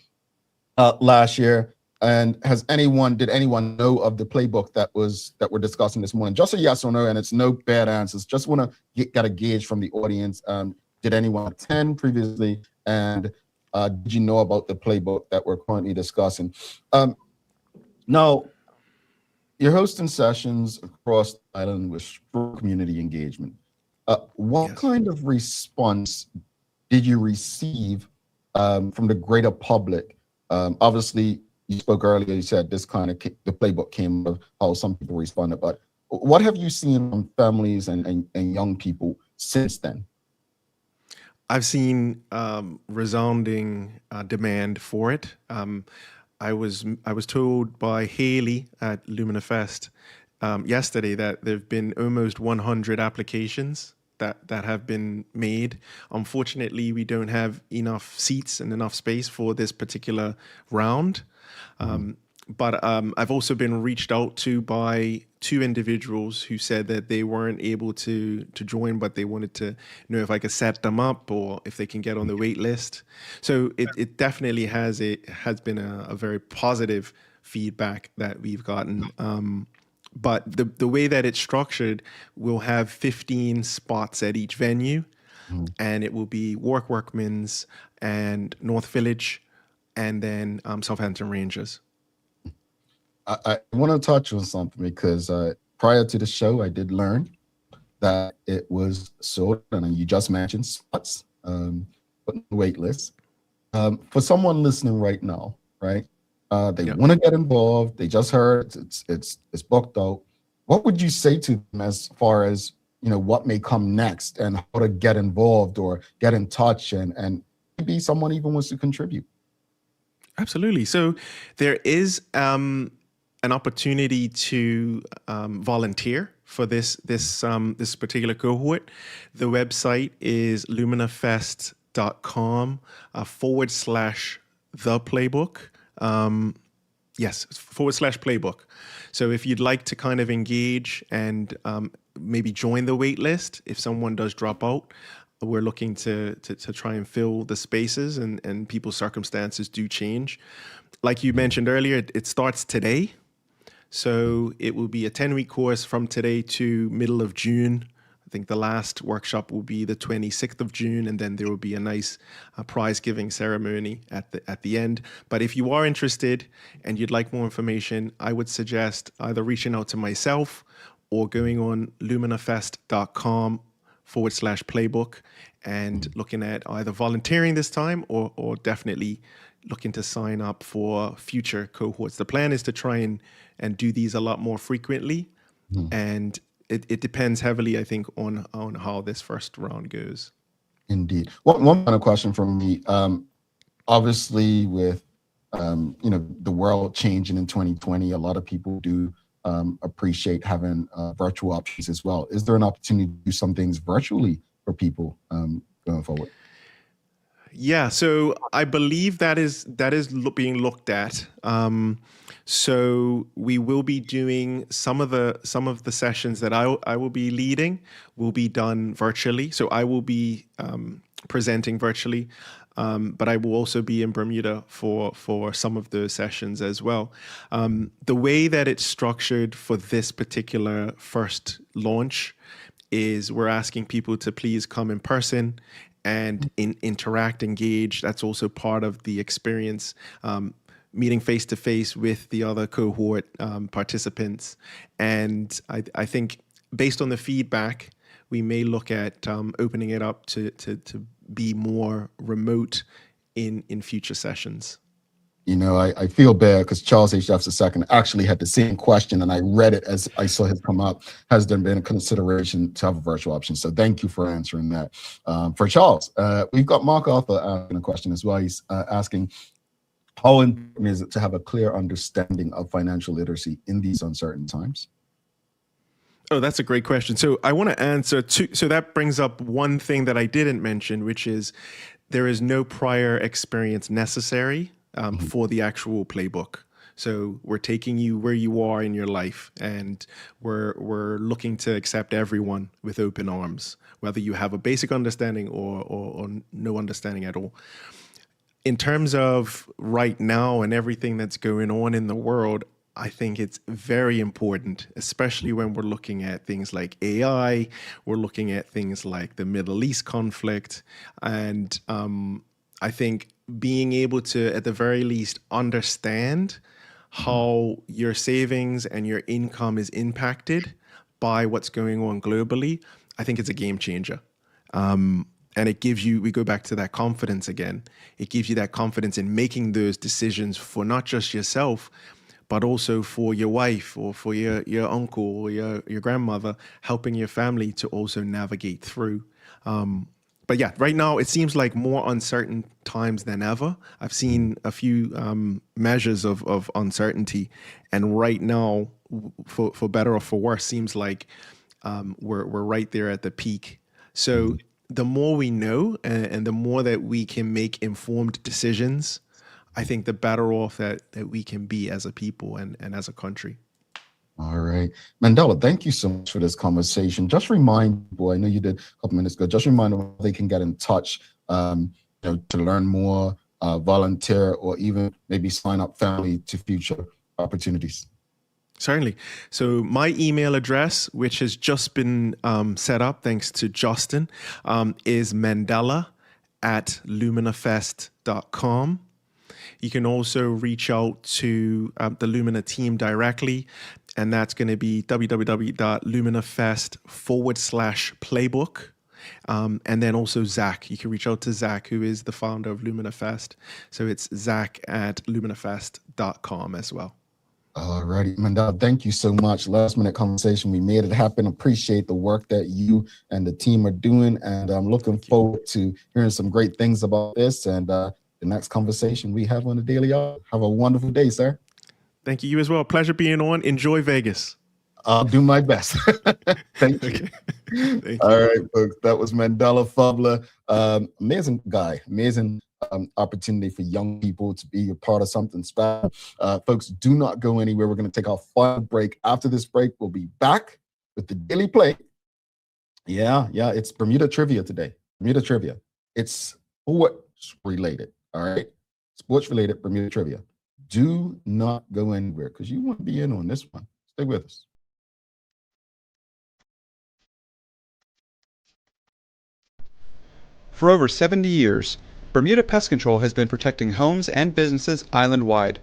last year? And did anyone know of the playbook that we're discussing this morning? Just a yes or no, and it's no bad answers. Just want to get a gauge from the audience. Did anyone attend previously? And did you know about the playbook that we're currently discussing? Now, you're hosting sessions across the island with strong community engagement. What kind of response did you receive from the greater public? Obviously, you spoke earlier, you said this kind of the playbook came of how some people responded, but what have you seen from families and young people since then? I've seen resounding demand for it. I was told by Haley at Lumina Fest yesterday that there have been almost 100 applications that have been made. Unfortunately, we don't have enough seats and enough space for this particular round. But I've also been reached out to by 2 individuals who said that they weren't able to join, but they wanted to know if I could set them up or if they can get on the wait list. So it definitely has been a very positive feedback that we've gotten. But the way that it's structured, we'll have 15 spots at each venue, and it will be Workmen's and North Village, and then Southampton Rangers. I want to touch on something because prior to the show, I did learn that it was sold, and you just mentioned spots, but no wait list. For someone listening right now, right? They want to get involved. They just heard it's booked out. What would you say to them as far as what may come next and how to get involved or get in touch and maybe someone even wants to contribute? Absolutely. So there is an opportunity to volunteer for this particular cohort. The website is luminafest.com /the playbook. /playbook. So if you'd like to kind of engage and maybe join the wait list, if someone does drop out, we're looking to try and fill the spaces, and people's circumstances do change. Like you mentioned earlier, it starts today. So it will be a 10-week course from today to middle of June. I think the last workshop will be the 26th of June, and then there will be a nice prize giving ceremony at the end. But if you are interested and you'd like more information, I would suggest either reaching out to myself or going on luminafest.com /playbook and looking at either volunteering this time or definitely looking to sign up for future cohorts. The plan is to try and do these a lot more frequently, and it depends heavily, I think, on how this first round goes. Indeed. One final question from me. Obviously, with the world changing in 2020, a lot of people do appreciate having virtual options as well. Is there an opportunity to do some things virtually for people going forward? Yeah, so I believe that is being looked at. So we will be doing some of the sessions that I will be leading will be done virtually. So I will be presenting virtually, but I will also be in Bermuda for some of the sessions as well. The way that it's structured for this particular first launch is we're asking people to please come in person and interact, engage. That's also part of the experience, meeting face to face with the other cohort participants. And I think based on the feedback, we may look at opening it up to be more remote in future sessions. I feel bad because Charles H. Jefferson II actually had the same question, and I read it as I saw it come up. Has there been a consideration to have a virtual option? So thank you for answering that. For Charles, we've got Mark Arthur asking a question as well. He's asking, how important is it to have a clear understanding of financial literacy in these uncertain times? Oh, that's a great question. So I want to answer two. So that brings up one thing that I didn't mention, which is there is no prior experience necessary for the actual playbook. So we're taking you where you are in your life, and we're looking to accept everyone with open arms, whether you have a basic understanding or no understanding at all. In terms of right now and everything that's going on in the world, I think it's very important, especially when we're looking at things like AI, we're looking at things like the Middle East conflict. And I think being able to, at the very least, understand how your savings and your income is impacted by what's going on globally, I think it's a game changer. And it gives you, we go back to that confidence again. It gives you that confidence in making those decisions for not just yourself, but also for your wife or for your uncle or your grandmother, helping your family to also navigate through. But yeah, right now it seems like more uncertain times than ever. I've seen a few measures of uncertainty, and right now, for better or for worse, seems like we're right there at the peak. So the more we know and the more that we can make informed decisions, I think the better off that we can be as a people and as a country. All right. Mandela, thank you so much for this conversation. Just remind people, I know you did a couple minutes ago, just remind them how they can get in touch to learn more, volunteer, or even maybe sign up family to future opportunities. Certainly. So my email address, which has just been set up thanks to Justin, is mandela@luminafest.com. You can also reach out to the Lumina team directly, and that's going to be www.luminafest.com/playbook. And then also Zach. You can reach out to Zach, who is the founder of Lumina Fest. So it's zach@luminafest.com as well. All righty, Mandela, thank you so much. Last minute conversation. We made it happen. Appreciate the work that you and the team are doing. And I'm looking forward to hearing some great things about this and the next conversation we have on the Daily Hour. Have a wonderful day, sir. Thank you. You as well. Pleasure being on. Enjoy Vegas. I'll do my best. Thank you. All right, folks. That was Mandela Fubler. Amazing guy. Amazing opportunity for young people to be a part of something special. Folks, do not go anywhere. We're going to take our final break. After this break, we'll be back with the Daily Play. Yeah, it's Bermuda Trivia today. Bermuda Trivia. It's sports related. All right. Sports related Bermuda Trivia. Do not go anywhere because you want to be in on this one. Stay with us. For over 70 years, Bermuda Pest Control has been protecting homes and businesses island-wide.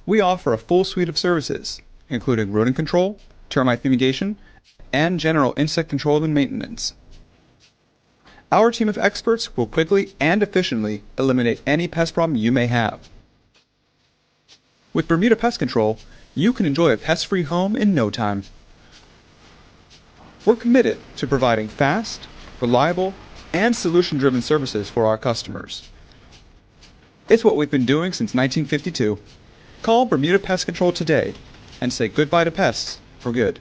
We offer a full suite of services, including rodent control, termite fumigation, and general insect control and maintenance. Our team of experts will quickly and efficiently eliminate any pest problem you may have. With Bermuda Pest Control, you can enjoy a pest-free home in no time. We're committed to providing fast, reliable, and solution-driven services for our customers. It's what we've been doing since 1952. Call Bermuda Pest Control today and say goodbye to pests for good.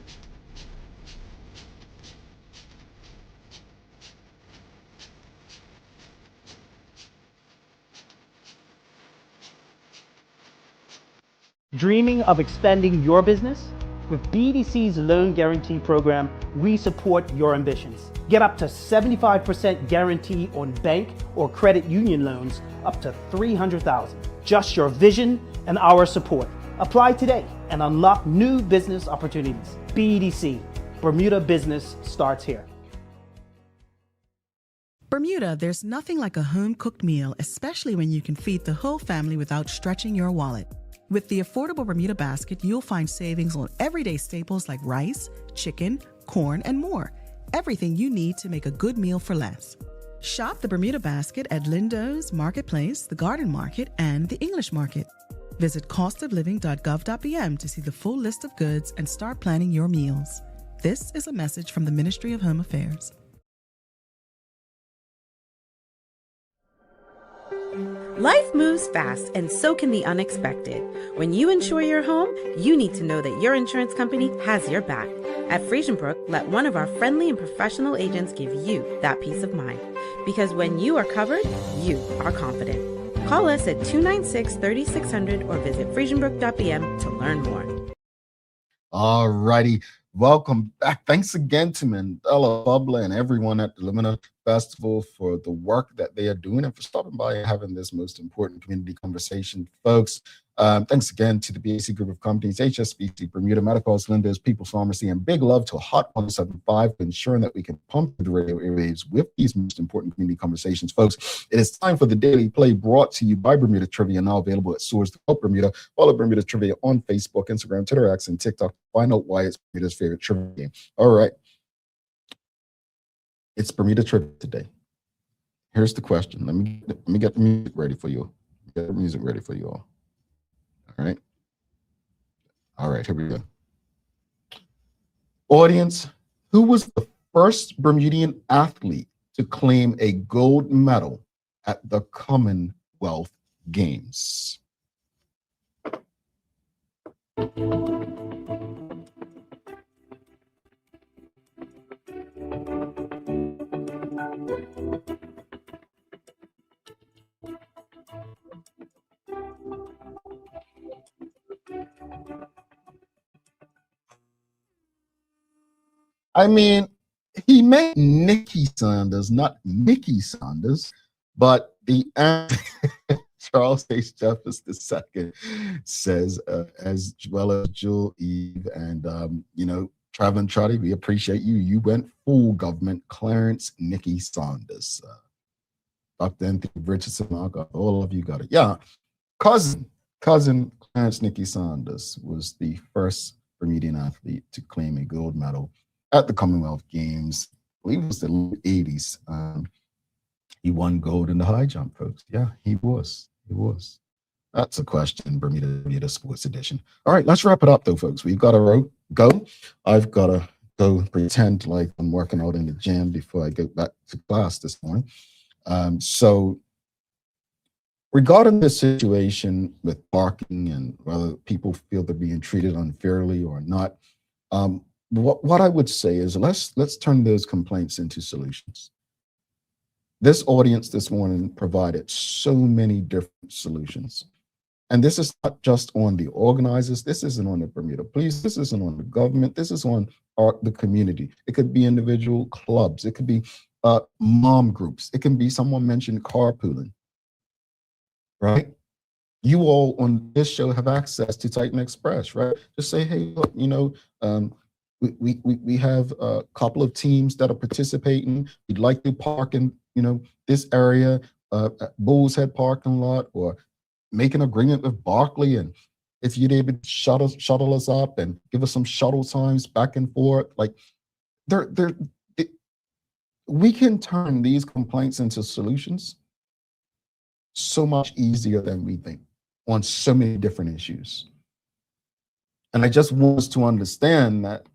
Dreaming of expanding your business? With BDC's Loan Guarantee Program, we support your ambitions. Get up to 75% guarantee on bank or credit union loans up to $300,000. Just your vision and our support. Apply today and unlock new business opportunities. BDC, Bermuda Business starts here. Bermuda, there's nothing like a home-cooked meal, especially when you can feed the whole family without stretching your wallet. With the affordable Bermuda Basket, you'll find savings on everyday staples like rice, chicken, corn, and more. Everything you need to make a good meal for less. Shop the Bermuda Basket at Lindo's, Marketplace, the Garden Market, and the English Market. Visit costofliving.gov.bm to see the full list of goods and start planning your meals. This is a message from the Ministry of Home Affairs. Life moves fast, and so can the unexpected. When you insure your home, you need to know that your insurance company has your back. At Friesenbrook, let one of our friendly and professional agents give you that peace of mind. Because when you are covered, you are confident. Call us at 296-3600 or visit friesenbrook.bm to learn more. All righty. Welcome back. Thanks again to Mandela Fubler and everyone at the Lumina Festival for the work that they are doing and for stopping by and having this most important community conversation, folks. Thanks again to the BAC group of companies, HSBC, Bermuda, Medical Lenders, People's Pharmacy, and big love to Hot 175 for ensuring that we can pump the radio airwaves with these most important community conversations, folks. It is time for the Daily Play brought to you by Bermuda Trivia, now available at Source to Help Bermuda. Follow Bermuda Trivia on Facebook, Instagram, Twitter, X, and TikTok. Find out why it's Bermuda's favorite trivia game. All right. It's Bermuda Trivia today. Here's the question. Let me get the music ready for you. Get the music ready for you all. All right. All right, here we go. Audience, who was the first Bermudian athlete to claim a gold medal at the Commonwealth Games? I mean, he made Nicky Saunders, not Mickey Saunders, but the Charles H. Jeffers II says, as well as Jewel Eve and, Traveling Trotty, we appreciate you. You went full government. Clarence Nicky Saunders. Dr. Anthony Richardson, all of you got it. Yeah, cousin Clarence Nicky Saunders was the first Bermudian athlete to claim a gold medal at the Commonwealth Games. I believe it was the late 80s. He won gold in the high jump, folks. Yeah, he was. That's a question, Bermuda Sports Edition. All right, let's wrap it up, though, folks. We've got to go. I've got to go pretend like I'm working out in the gym before I go back to class this morning. So regarding this situation with parking and whether people feel they're being treated unfairly or not, what I would say is let's turn those complaints into solutions. This audience this morning provided so many different solutions. And this is not just on the organizers. This isn't on the Bermuda Police. This isn't on the government. This is on the community. It could be individual clubs. It could be mom groups. It can be someone mentioned carpooling, right? You all on this show have access to Titan Express, right? Just say, hey, look, we have a couple of teams that are participating. We'd like to park in, this area, Bull's Head parking lot, or make an agreement with Barclay. And if you'd able to shuttle us up and give us some shuttle times back and forth, like we can turn these complaints into solutions so much easier than we think on so many different issues. And I just want us to understand that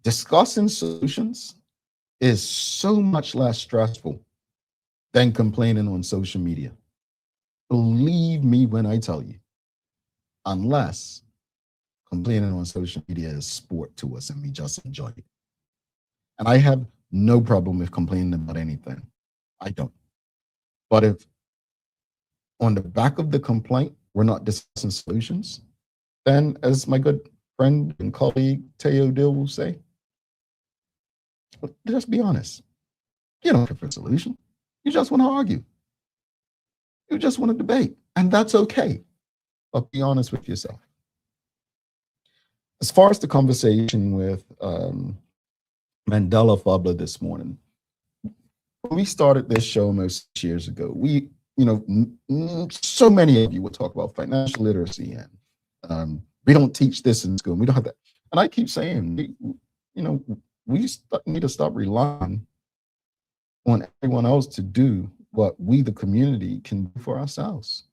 discussing solutions is so much less stressful than complaining on social media. Believe me when I tell you, unless complaining on social media is sport to us and we just enjoy it. And I have no problem with complaining about anything. I don't. But if on the back of the complaint, we're not discussing solutions, then as my good friend and colleague Teo Dill will say, just be honest. You don't care for a solution. You just want to argue. You just want to debate. And that's okay. But be honest with yourself. As far as the conversation with Mandela Fubler this morning, when we started this show almost 6 years ago, we, so many of you would talk about financial literacy and we don't teach this in school. We don't have that. And I keep saying, we need to stop relying on everyone else to do what we, the community, can do for ourselves.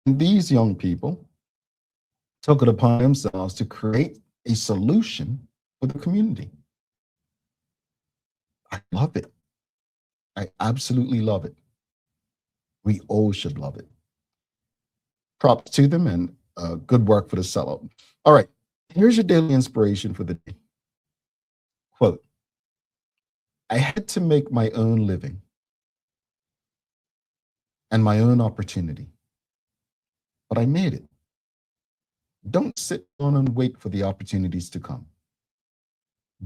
And these young people took it upon themselves to create a solution for the community. I love it. I absolutely love it. We all should love it. Props to them, and good work for the sellout. All right, here's your daily inspiration for the day. Quote, I had to make my own living and my own opportunity, but I made it. Don't sit down and wait for the opportunities to come.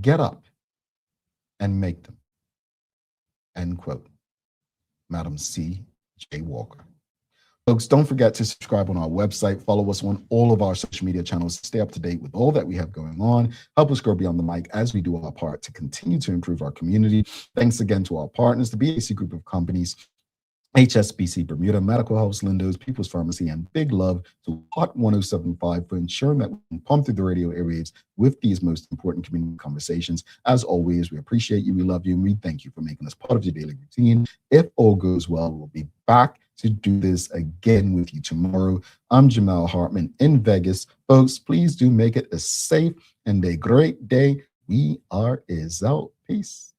Get up and make them. End quote. Madam C. J. Walker. Folks, don't forget to subscribe on our website. Follow us on all of our social media channels to stay up to date with all that we have going on. Help us grow beyond the mic as we do our part to continue to improve our community. Thanks again to our partners, the BAC Group of Companies, HSBC Bermuda, Medical House, Lindo's, People's Pharmacy, and big love to Hot 1075 for ensuring that we can pump through the radio airwaves with these most important community conversations. As always, we appreciate you, we love you, and we thank you for making us part of your daily routine. If all goes well, we'll be back to do this again with you tomorrow. I'm Jamal Hartman in Vegas. Folks, please do make it a safe and a great day. We are out. Peace.